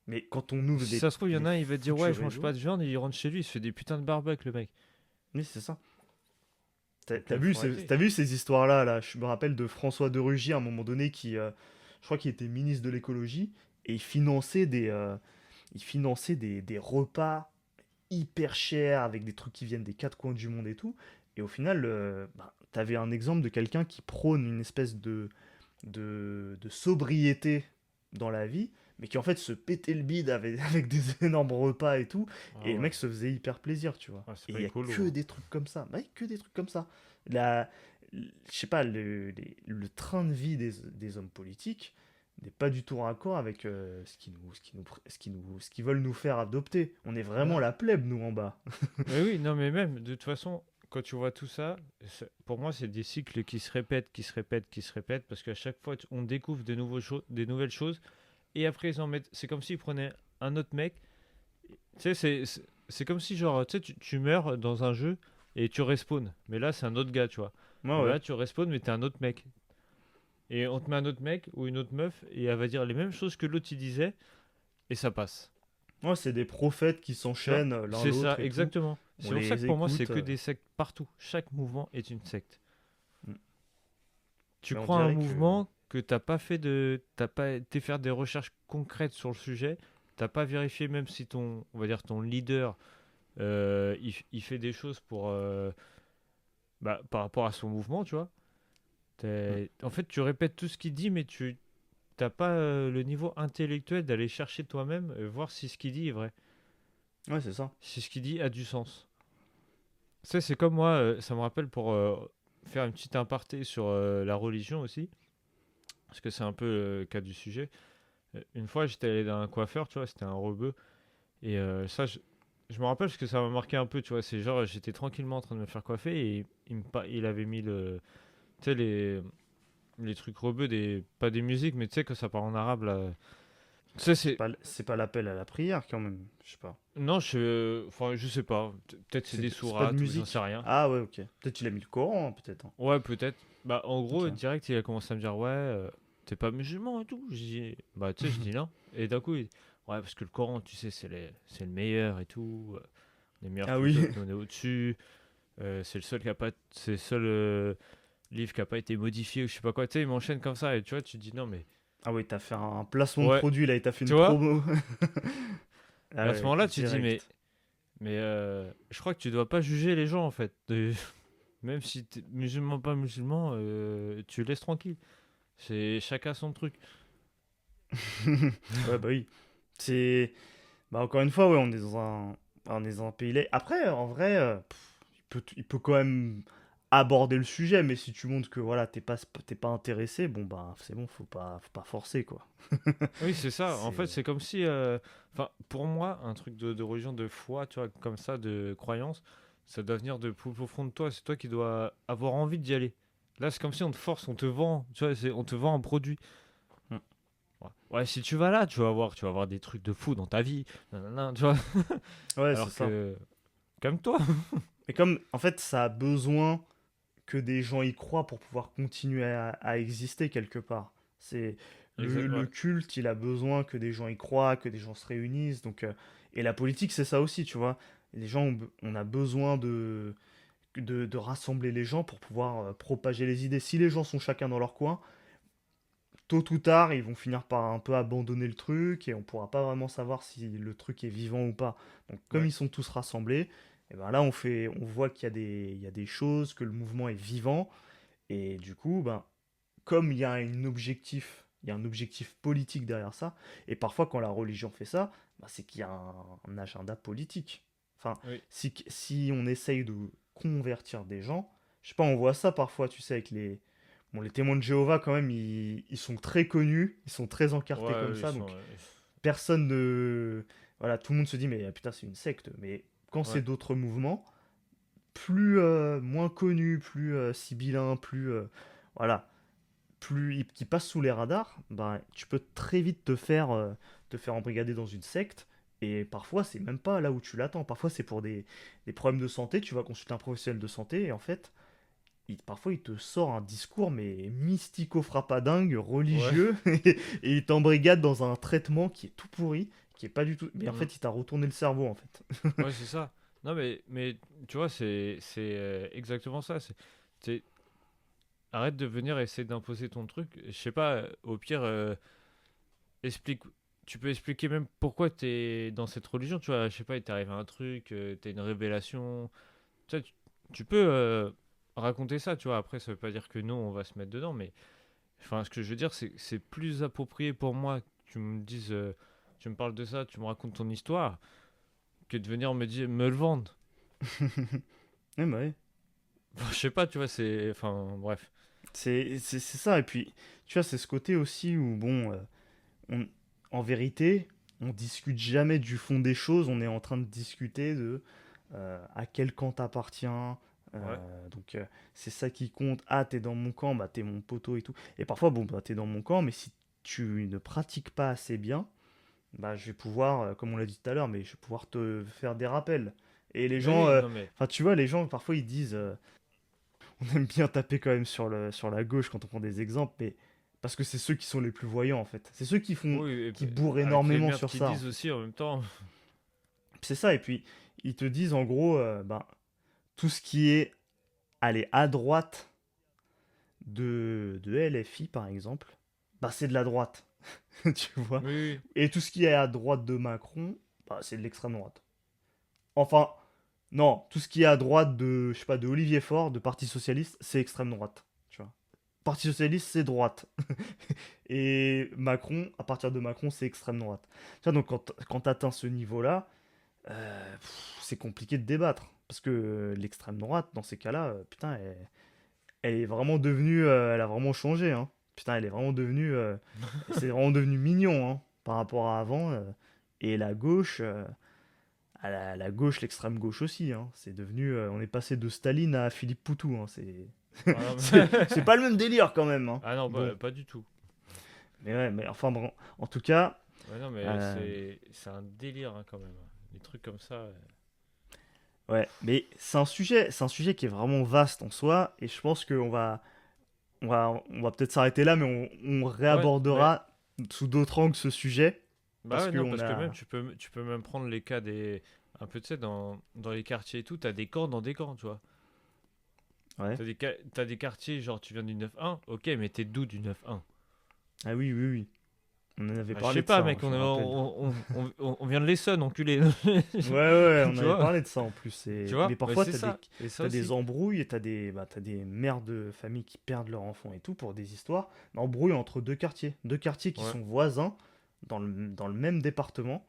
Mais quand on ouvre Si les, ça se trouve, il y en les a un, il va te dire, ouais, foutus je mange pas réseaux, de viande et il rentre chez lui, il se fait des putains de barbecues, le mec. oui, c'est ça. T'as Donc, t'as vu, faut arrêter. t'as vu ces histoires-là, là? Je me rappelle de François de Rugy à un moment donné je crois qu'il était ministre de l'écologie et il finançait des repas hyper chers avec des trucs qui viennent des quatre coins du monde et tout. Et au final, bah, t'avais un exemple de quelqu'un qui prône une espèce de sobriété dans la vie, mais qui en fait se pétait le bide avec, avec des énormes repas et tout, Ah et le ouais. mec se faisait hyper plaisir, tu vois. Ouais, c'est Et pas il y a écolo, que hein. des trucs comme ça, ouais, que des trucs comme ça. La, je sais pas, le train de vie des hommes politiques n'est pas du tout en accord avec ce qu'ils veulent nous faire adopter. On est Mais vraiment non. la plèbe, nous, en bas. Mais oui, non, mais même, de toute façon, quand tu vois tout ça, pour moi, c'est des cycles qui se répètent, qui se répètent, qui se répètent, parce qu'à chaque fois, on découvre des nouvelles choses, et après, ils en mettent. C'est comme s'ils prenaient un autre mec. Tu sais, c'est comme si, genre, tu sais, tu meurs dans un jeu et tu respawns. Mais là, c'est un autre gars, tu vois. Ouais, Et ben ouais. là, tu respawns, mais t'es un autre mec. Et on te met un autre mec ou une autre meuf, et elle va dire les mêmes choses que l'autre il disait, et ça passe. Ouais, c'est des prophètes qui Tu vois? s'enchaînent l'un C'est ça, l'autre et tout. exactement. On C'est pour ça que les pour moi, c'est écoute. que des sectes partout. Chaque mouvement est une secte. Mm. Tu Mais on crois à un dirait que... mouvement que t'as pas été faire des recherches concrètes sur le sujet, t'as pas vérifié même si on va dire ton leader, il fait des choses pour, par rapport à son mouvement, tu vois. Mm. En fait, tu répètes tout ce qu'il dit, mais tu t'as pas le niveau intellectuel d'aller chercher toi-même, voir si ce qu'il dit est vrai, Ouais, c'est ça. si ce qu'il dit a du sens. Ça, c'est comme moi, ça me rappelle pour faire une petite aparté sur la religion aussi, parce que c'est un peu le cas du sujet. Une fois, j'étais allé dans un coiffeur, tu vois, c'était un rebeu. Et ça, je me rappelle parce que ça m'a marqué un peu, tu vois. C'est genre, j'étais tranquillement en train de me faire coiffer et il avait mis tu sais, les trucs rebeux, pas des musiques, mais tu sais, que ça parle en arabe, là. Tu sais, C'est pas l'appel à la prière, quand même. Je sais pas. Non, enfin, je sais pas. Peut-être c'est des C'est pas de sourates ou j'en sais musique? rien. Ah ouais, ok. Peut-être qu'il a mis le Coran, hein, peut-être, hein. Ouais, peut-être. Bah, en Ok. gros, direct, il a commencé à me dire, ouais, t'es pas musulman et tout. J'ai dit, bah, tu sais, je dis non. Et d'un coup, ouais, parce que le Coran, tu sais, c'est le meilleur et tout. On est meilleur Ah que les oui. autres, nous, on est au-dessus. C'est le seul qui a pas, c'est le seul livre qui a pas été modifié ou je sais pas quoi. Tu sais, il m'enchaîne comme ça et tu vois, tu te dis non, mais Ah oui, t'as fait un placement de ouais, produit, là, et t'as fait tu une vois. promo. Et Ah à ce ouais, moment-là, tu te dis, direct. mais je crois que tu dois pas juger les gens en fait. Même si t'es musulman, pas musulman, tu laisses tranquille. C'est chacun son truc. Ouais, bah oui. C'est... Bah encore une fois, ouais, on est dans un pays laid. Après, en vrai, il peut quand même aborder le sujet, mais si tu montres que voilà, t'es pas intéressé, bon bah c'est bon, faut pas forcer quoi. Oui, c'est ça. En fait, C'est... c'est comme si, enfin, pour moi, un truc de religion, de foi, tu vois, comme ça, de croyance, ça doit venir de plus profond de toi. C'est toi qui dois avoir envie d'y aller. Là, c'est comme si on te force, on te vend, tu vois, on te vend un produit. Mm. Ouais. Ouais, si tu vas là, tu vas voir des trucs de fou dans ta vie, nanana, tu vois. Ouais, c'est Alors ça. que, comme toi. Mais comme en fait, ça a besoin que des gens y croient pour pouvoir continuer à exister quelque part. C'est Exact, le ouais. culte, il a besoin que des gens y croient, que des gens se réunissent. Donc, et la politique, c'est ça aussi, tu vois. Les gens, on a besoin de rassembler les gens pour pouvoir propager les idées. Si les gens sont chacun dans leur coin, tôt ou tard, ils vont finir par un peu abandonner le truc et on pourra pas vraiment savoir si le truc est vivant ou pas. Donc, comme Ouais. ils sont tous rassemblés, et ben là, on voit il y a des choses, que le mouvement est vivant et du coup, ben, comme il y a un objectif politique derrière ça, et parfois quand la religion fait ça, ben, c'est qu'il y a un agenda politique. Enfin, Oui. si on essaye de convertir des gens, je sais pas, on voit ça parfois, tu sais, avec les... Bon, les témoins de Jéhovah, quand même, ils sont très connus, ils sont très encartés Ouais, comme eux, ils ça, sont. donc personne ne... Voilà, tout le monde se dit, mais putain, c'est une secte. Mais quand c'est Ouais. d'autres mouvements, moins connu, plus sibyllin, voilà, qui passe sous les radars, bah, tu peux très vite te faire embrigader dans une secte. Et parfois, c'est même pas là où tu l'attends. Parfois, c'est pour des problèmes de santé. Tu vas consulter un professionnel de santé et en fait, parfois, il te sort un discours, mais mystico-frappadingue, Ouais. religieux, et il t'embrigade dans un traitement qui est tout pourri, qui est pas du tout. Mais en Mm. fait, il t'a retourné le cerveau, en fait. Ouais, c'est ça. Non, mais tu vois, c'est exactement ça. Arrête de venir essayer d'imposer ton truc. Je sais pas, au pire, explique. Tu peux expliquer même pourquoi t'es dans cette religion. Tu vois, je sais pas, il t'arrive un truc, t'as une révélation. Tu peux raconter ça, tu vois. Après, ça veut pas dire que nous, on va se mettre dedans, mais Enfin, ce que je veux dire, c'est que c'est plus approprié pour moi que tu me dises, tu me parles de ça, tu me racontes ton histoire, que de venir me dire, me le vendre. Ouais, bah ouais. Enfin, je sais pas, tu vois, c'est. Enfin, bref. C'est ça. Et puis, tu vois, c'est ce côté aussi où, bon, on, en vérité, on discute jamais du fond des choses. On est en train de discuter de à quel camp t'appartiens. Ouais. C'est ça qui compte. Ah, t'es dans mon camp, bah t'es mon poteau et tout. Et parfois, bon, bah t'es dans mon camp, mais si tu ne pratiques pas assez bien, bah je vais pouvoir, comme on l'a dit tout à l'heure, mais je vais pouvoir te faire des rappels. Et les Mais gens, oui, non, mais. enfin, tu vois, les gens, parfois, ils disent, on aime bien taper quand même sur la gauche quand on prend des exemples, mais parce que c'est ceux qui sont les plus voyants, en fait. C'est ceux qui font, Oui, qui bourrent avec les énormément merdes sur qu'ils ça, en disent fait. aussi en même temps. C'est ça, et puis, ils te disent, en gros, ben, tout ce qui est, aller à droite de LFI, par exemple, bah, c'est de la droite, tu vois. Oui, oui. Et tout ce qui est à droite de Macron, bah, c'est de l'extrême droite. Enfin, non, tout ce qui est à droite de, je sais pas, de Olivier Faure, de Parti Socialiste, c'est extrême droite, tu vois. Parti Socialiste, c'est droite. Et Macron, à partir de Macron, c'est extrême droite. Tu vois, donc quand tu atteins ce niveau-là, c'est compliqué de débattre. Parce que l'extrême droite, dans ces cas-là, putain, elle est vraiment devenue, elle a vraiment changé, hein. Putain, elle est vraiment devenue, c'est vraiment devenu mignon, hein, par rapport à avant. Et la gauche, la gauche, l'extrême gauche aussi, hein. C'est devenu, on est passé de Staline à Philippe Poutou, hein. Ah non, C'est pas le même délire quand même, hein. ah non, Bon, pas du tout. mais ouais, mais enfin bon, en tout cas, Ouais, non, mais euh, c'est un délire hein, quand même. Des trucs comme ça. ouais, mais c'est un sujet qui est vraiment vaste en soi, et je pense qu'on va, on va peut-être s'arrêter là, mais on Ouais, mais. réabordera sous d'autres angles ce sujet, Bah parce ouais, non, qu'on parce que même a, tu peux même prendre les cas des. Un peu, tu sais, dans les quartiers et tout, t'as des camps dans des camps, tu vois. ouais, T'as des quartiers, genre tu viens du 9-1, ok, mais t'es d'où du 9-1? ah oui, oui, oui, on en avait Bah, je parlé sais de pas, ça, hein, mec, je me rappelle. on vient de l'Essonne, enculé. Ouais, ouais, on Tu avait vois? parlé de ça en plus. Tu Mais vois? Bah, parfois, c'est ça. Et ça t'as des aussi. embrouilles, et t'as des mères de famille qui perdent leur enfant et tout pour des histoires d'embrouilles entre deux quartiers qui Ouais. sont voisins dans le même département.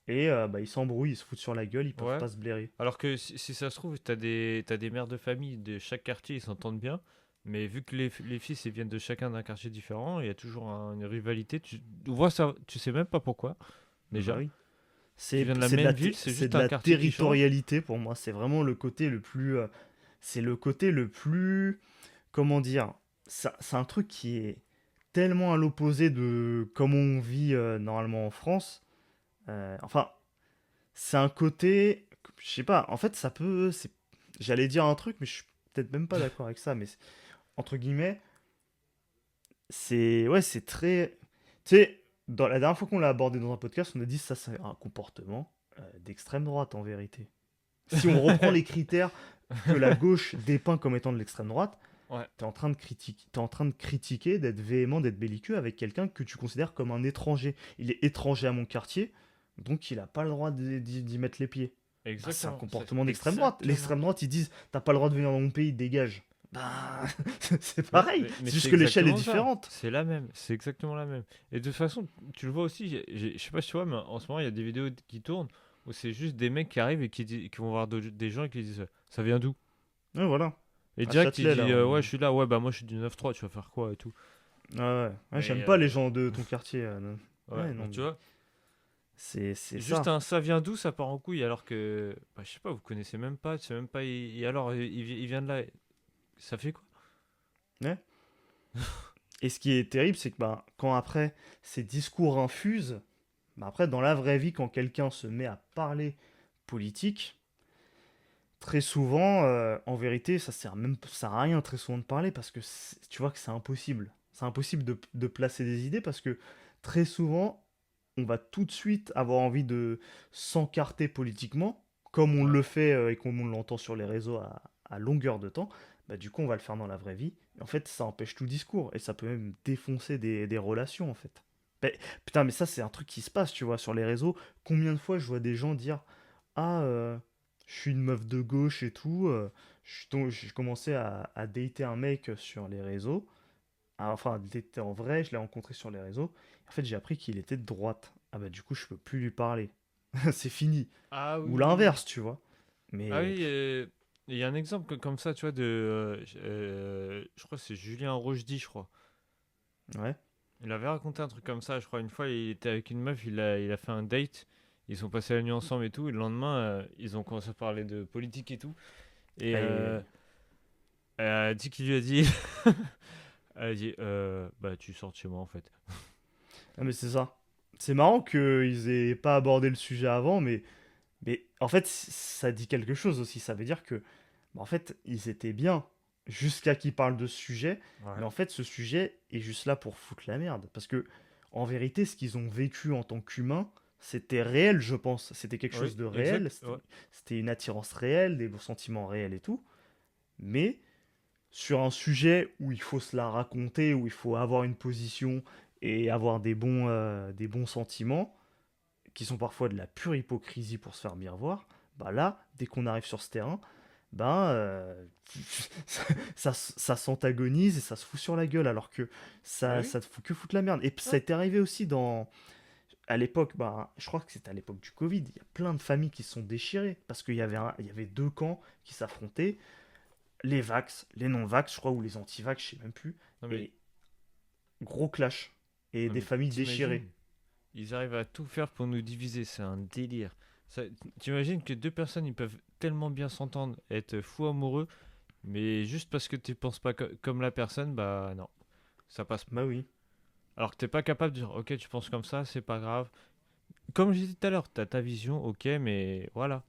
Et bah, ils s'embrouillent, ils se foutent sur la gueule, ils peuvent Ouais. pas se blairer. Alors que si ça se trouve, t'as des mères de famille de chaque quartier, ils s'entendent bien. Mais vu que les fils ils viennent de chacun d'un quartier différent, il y a toujours une rivalité. Tu vois ça, tu sais même pas pourquoi, Bah déjà. oui. Qui viennent de la même ville, c'est C'est juste de un la quartier qui change. territorialité pour moi. C'est vraiment le côté le plus. C'est le côté le plus. Comment dire? C'est un truc qui est tellement à l'opposé de comment on vit normalement en France. Enfin, c'est un côté. Je sais pas. En fait, ça peut. J'allais dire un truc, mais je suis peut-être même pas d'accord avec ça. Mais entre guillemets, c'est. Ouais, c'est très. Tu sais, la dernière fois qu'on l'a abordé dans un podcast, on a dit ça, c'est un comportement d'extrême droite en vérité. Si on reprend les critères que la gauche dépeint comme étant de l'extrême droite, Ouais. t'es en train de critiquer, d'être véhément, d'être belliqueux avec quelqu'un que tu considères comme un étranger. Il est étranger à mon quartier, donc il n'a pas le droit d'y mettre les pieds. Bah, c'est un Exactement. C'est comportement d'extrême droite. exactement L'extrême ça. droite, ils disent t'as pas le droit de venir dans mon pays, dégage. Bah, c'est Ouais, pareil. mais C'est c'est juste que l'échelle est exactement ça. différente. C'est la même. C'est exactement la même. Et de toute façon, tu le vois aussi. Je sais pas si tu vois, mais en ce moment, il y a des vidéos qui tournent où c'est juste des mecs qui arrivent et qui vont voir des gens et qui disent ça vient d'où? Ouais, voilà. Et À direct, il Châtelet, dit là. ouais, je suis là. Ouais, bah moi, je suis du 9-3, tu vas faire quoi et tout. Ouais, ouais. Ouais, Mais j'aime pas les gens de ton quartier. Non. ouais, Ouais, non, donc tu mais vois, c'est juste ça. un ça vient d'où, ça part en couille alors que, bah, je sais pas, vous connaissez même pas, tu sais même pas. Et alors, il vient de là. Ça fait quoi? Ouais. Et ce qui est terrible, c'est que bah, quand après ces discours infusent, bah, après dans la vraie vie, quand quelqu'un se met à parler politique, très souvent, en vérité, ça sert à rien très souvent de parler parce que tu vois que c'est impossible. C'est impossible de placer des idées parce que très souvent, on va tout de suite avoir envie de s'encarter politiquement, comme on Ouais. le fait et comme on l'entend sur les réseaux à longueur de temps. Bah, du coup, on va le faire dans la vraie vie. Et en fait, ça empêche tout discours et ça peut même défoncer des relations en fait. Bah, putain, mais ça, c'est un truc qui se passe, tu vois, sur les réseaux. Combien de fois je vois des gens dire ah, je suis une meuf de gauche et tout. J'ai commencé à dater un mec sur les réseaux. enfin, il était en vrai, je l'ai rencontré sur les réseaux. En fait, j'ai appris qu'il était de droite. Ah bah du coup, je peux plus lui parler. C'est fini. Ah Ou oui, oui, oui. l'inverse, tu vois. Ah Mais oui, il y a un exemple comme ça, tu vois, je crois que c'est Julien Rochdy, je crois. ouais. Il avait raconté un truc comme ça, je crois. Une fois, il était avec une meuf, il a fait un date. Ils sont passés la nuit ensemble et tout. Et le lendemain, ils ont commencé à parler de politique et tout. Et Aïe, aïe, aïe. elle a dit qu'il lui a dit, elle a dit, bah tu sors de chez moi en fait. Ah, mais c'est ça. C'est marrant qu'ils aient pas abordé le sujet avant, mais en fait, ça dit quelque chose aussi. Ça veut dire que, bah, en fait, ils étaient bien jusqu'à qu'ils parlent de ce sujet, Ouais. mais en fait, ce sujet est juste là pour foutre la merde. Parce que, en vérité, ce qu'ils ont vécu en tant qu'humains, c'était réel, je pense. C'était quelque Oui, chose de réel, exact. Ouais. c'était une attirance réelle, des sentiments réels et tout. Mais sur un sujet où il faut se la raconter, où il faut avoir une position et avoir des bons sentiments, qui sont parfois de la pure hypocrisie pour se faire bien voir, bah là, dès qu'on arrive sur ce terrain, ben ça s'antagonise et ça se fout sur la gueule, alors que Bah oui. ça te fout que foutre la merde. Et ça Ouais. a été arrivé aussi à l'époque, bah, je crois que c'était à l'époque du Covid, il y a plein de familles qui se sont déchirées parce il y avait deux camps qui s'affrontaient, les vax, les non-vax, je crois, ou les anti-vax, je sais même plus, Non mais, et gros clash et non des mais familles déchirées. t'imagines, ils arrivent à tout faire pour nous diviser. C'est un délire. Ça, t'imagines que deux personnes, ils peuvent tellement bien s'entendre, être fous amoureux, mais juste parce que tu penses pas comme la personne, bah non, ça passe pas. Bah oui. Alors que t'es pas capable de dire, ok, tu penses comme ça, c'est pas grave. Comme je disais tout à l'heure, t'as ta vision, ok, mais voilà.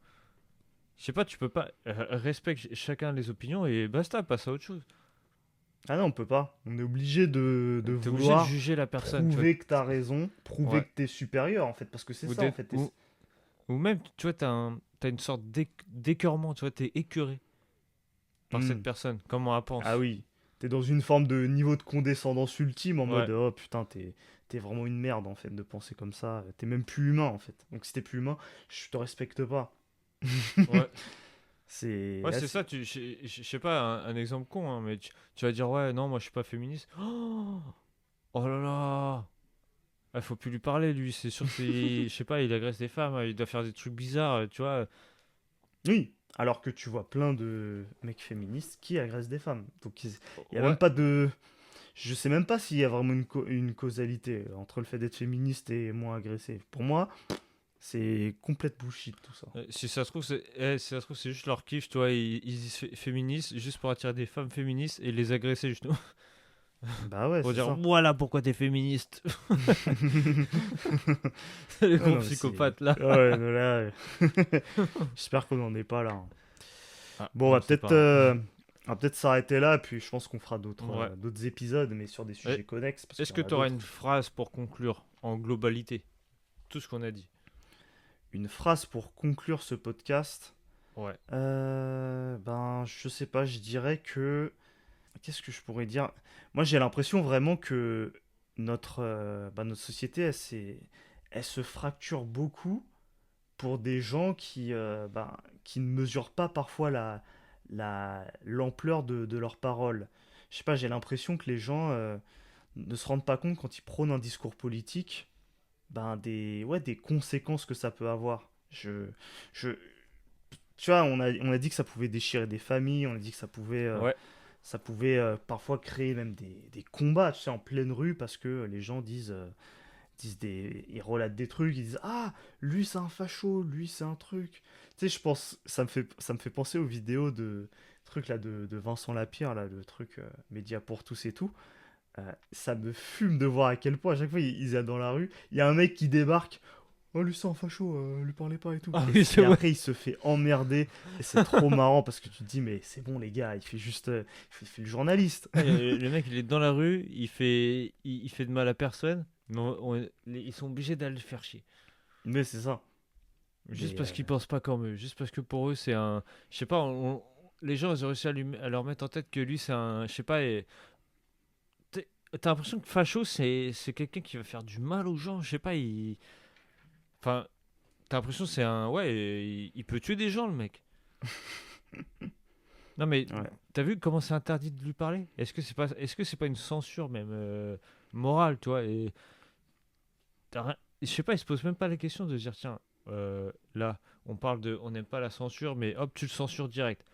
Je sais pas, tu peux pas. Respecte chacun les opinions et basta, passe à autre chose. Ah non, on peut pas. On est obligé de T'es obligé de vouloir juger la personne, tu vois. prouver que t'as raison, prouver Ouais. que t'es supérieur, en fait, parce que c'est Ou, ça, en d'être- fait. ou même, tu vois, t'as une sorte d'écœurement, tu vois, t'es écœuré par cette Hmm. personne, comment elle Ah pense. oui. T'es dans une forme de niveau de condescendance ultime, en mode, Ouais, oh putain, t'es vraiment une merde, en fait, de penser comme ça. T'es même plus humain, en fait. Donc si t'es plus humain, je te respecte pas. ouais. C'est... Ouais, ah, c'est ça, je sais pas, un exemple con, hein, mais tu vas dire, ouais, non, moi je suis pas féministe. Oh là là! Ah, faut plus lui parler, lui, c'est sûr que je sais pas, il agresse des femmes, il doit faire des trucs bizarres, tu vois. Oui, alors que tu vois plein de mecs féministes qui agressent des femmes. Donc il y a même Ouais, pas de... Je sais même pas s'il y a vraiment une causalité entre le fait d'être féministe et moins agressé. Pour moi, c'est complète bullshit tout ça. Si ça se trouve, si ça se trouve, c'est juste leur kiff, tu vois, ils disent féministes juste pour attirer des femmes féministes et les agresser, justement. Bah ouais, Pour c'est dire, ça. voilà pourquoi t'es féministe. C'est les Ouais, gros non, mais c'est... psychopathes, là. Ouais, mais là... J'espère qu'on n'en est pas là, hein. Ah, Bon, on sait pas, hein. on va peut-être s'arrêter là, puis je pense qu'on fera Ouais. d'autres épisodes, mais sur des Eh, sujets connexes, parce Est-ce qu'il y que en a tu auras une d'autres. phrase pour conclure en globalité tout ce qu'on a dit? Une phrase pour conclure ce podcast. Ouais. Ben, je sais pas, je dirais que... Qu'est-ce que je pourrais dire? Moi, j'ai l'impression vraiment que notre société, elle se fracture beaucoup pour des gens qui ne mesurent pas parfois l'ampleur de leurs paroles. Je sais pas, j'ai l'impression que les gens ne se rendent pas compte quand ils prônent un discours politique, ouais, des conséquences que ça peut avoir. Je, tu vois, on a dit que ça pouvait déchirer des familles, on a dit que Ouais. ça pouvait parfois créer même des combats, tu sais, en pleine rue parce que les gens ils relatent des trucs, ils disent ah, lui c'est un facho, lui c'est un truc. Tu sais, je pense, ça me fait penser aux vidéos de trucs là de Vincent Lapierre, là, le truc Média pour tous et tout. Ça me fume de voir à quel point à chaque fois ils aillent dans la rue, il y a un mec qui débarque. Oh, lui, c'est un facho, lui parlez pas et tout. Ah oui, c'est Et vrai. après, il se fait emmerder. Et c'est trop marrant parce que tu te dis, mais c'est bon, les gars, il fait juste. Il fait le journaliste. Ah, le mec, il est dans la rue, il fait de mal à personne, mais ils sont obligés d'aller le faire chier. Mais c'est ça. Juste Mais parce qu'ils pensent pas comme eux, juste parce que pour eux, c'est un. Je sais pas, les gens, ils ont réussi à leur mettre en tête que lui, c'est un. Je sais pas, et. T'as l'impression que facho, c'est quelqu'un qui va faire du mal aux gens, je sais pas, il. Enfin, t'as l'impression que c'est un. Ouais, il peut tuer des gens, le mec. Non, mais Ouais. t'as vu comment c'est interdit de lui parler? Est-ce que c'est pas une censure même morale, tu vois? Et je sais pas, il se pose même pas la question de se dire, tiens, là, on n'aime pas la censure, mais hop, tu le censures direct.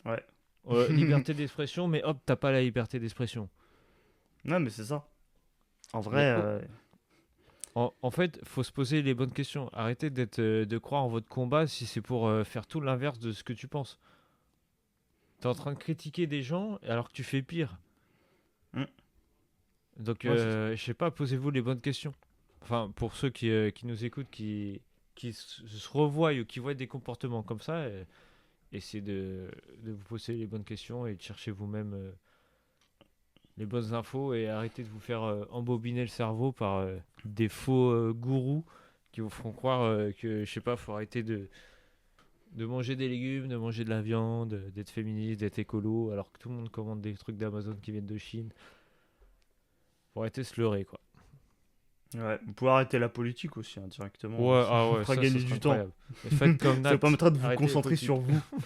Ouais. Liberté d'expression, mais hop, t'as pas la liberté d'expression. Non, mais c'est ça. En vrai, Mais en fait, faut se poser les bonnes questions. Arrêtez de croire en votre combat si c'est pour faire tout l'inverse de ce que tu penses. T'es en train de critiquer des gens alors que tu fais pire. hmm, Donc, ouais, c'est ça. je sais pas, posez-vous les bonnes questions. Enfin, pour ceux qui nous écoutent, qui se revoient ou qui voient des comportements comme ça, essayez de vous poser les bonnes questions et de chercher vous-même les bonnes infos et arrêtez de vous faire embobiner le cerveau par des faux gourous qui vous feront croire que, je sais pas, faut arrêter de manger des légumes, de manger de la viande, d'être féministe, d'être écolo, alors que tout le monde commande des trucs d'Amazon qui viennent de Chine. Faut arrêter de se leurrer, quoi. Ouais. Vous pouvez arrêter la politique aussi, hein, directement. Ouais, Ça ah vous ouais, fera ça gagner serait du temps. incroyable. Mais faites comme Ça vous Nat, permettra de vous arrêtez les concentrer sur politiques. vous.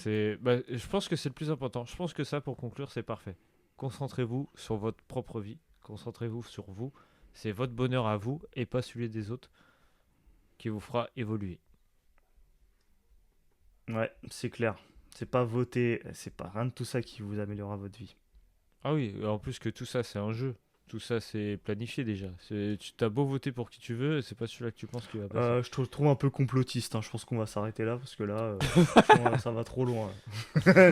Je pense que c'est le plus important. Je pense que ça, pour conclure, c'est parfait. Concentrez-vous sur votre propre vie. Concentrez-vous sur vous. C'est votre bonheur à vous et pas celui des autres qui vous fera évoluer. Ouais, c'est clair. C'est pas voter, c'est pas rien de tout ça qui vous améliorera votre vie. Ah oui, en plus que tout ça, c'est un jeu. Tout ça, c'est planifié déjà. Tu t'as beau voter pour qui tu veux, c'est pas celui-là que tu penses qui va passer. Je te trouve un peu complotiste, hein. Je pense qu'on va s'arrêter là parce que là, franchement, ça va trop loin.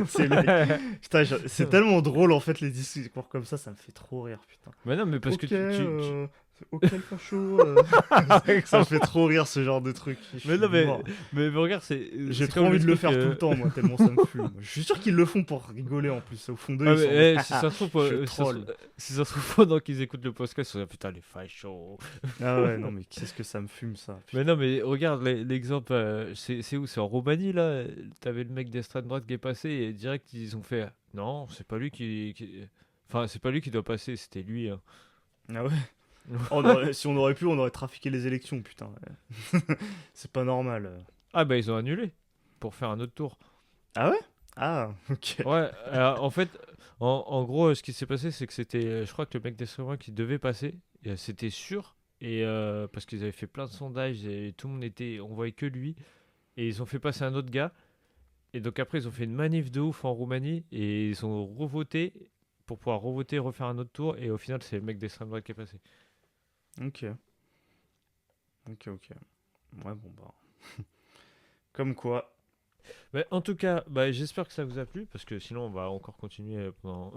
C'est les- Putain, c'est tellement drôle en fait les discours comme ça me fait trop rire, putain. Mais non, mais parce que Ok, tu... ok le facho. Ça me fait trop rire ce genre de truc. Je Mais suis non, mort. mais regarde, J'ai c'est trop comme envie de le truc, faire tout le temps, moi, tellement ça me fume. Je suis sûr qu'ils le font pour rigoler en plus. Au fond d'eux, Ah, ils mais, sont en mode, si ça se trouve, je troll. si ça se trouve pendant qu'ils écoutent le podcast, ils sont là, putain, les fachos. Ah ouais, non, mais qu'est-ce que ça me fume ça, Mais putain. non, mais regarde l'exemple, c'est où? C'est en Roumanie, là. T'avais le mec d'extrême droite qui est passé et direct, ils ont fait, non, c'est pas lui Enfin, c'est pas lui qui doit passer, c'était lui, hein. Ah ouais. Si on aurait pu, on aurait trafiqué les élections, putain. C'est pas normal. Ah, bah, ils ont annulé pour faire un autre tour. Ah ouais? Ah, ok. Ouais, en fait, en gros, ce qui s'est passé, c'est que c'était, je crois que le mec d'extrême droite qui devait passer, et, c'était sûr, et parce qu'ils avaient fait plein de sondages, et tout le monde était, on voyait que lui, et ils ont fait passer un autre gars, et donc après, ils ont fait une manif de ouf en Roumanie, et ils ont revoté pour pouvoir revoter, refaire un autre tour, et au final, c'est le mec d'extrême droite qui est passé. Ok. Ok, ok. Ouais, bon, bah. Comme quoi. Mais en tout cas, bah, j'espère que ça vous a plu, parce que sinon, on va encore continuer pendant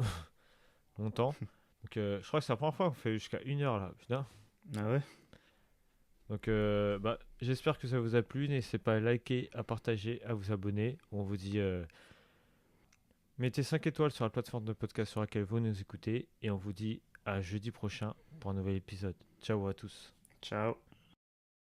longtemps. Donc, je crois que c'est la première fois qu'on fait jusqu'à 1 heure là, putain. Ah ouais? Donc, bah, j'espère que ça vous a plu. N'hésitez pas à liker, à partager, à vous abonner. On vous dit, mettez 5 étoiles sur la plateforme de podcast sur laquelle vous nous écoutez. Et on vous dit à jeudi prochain pour un nouvel épisode. Ciao à tous. Ciao.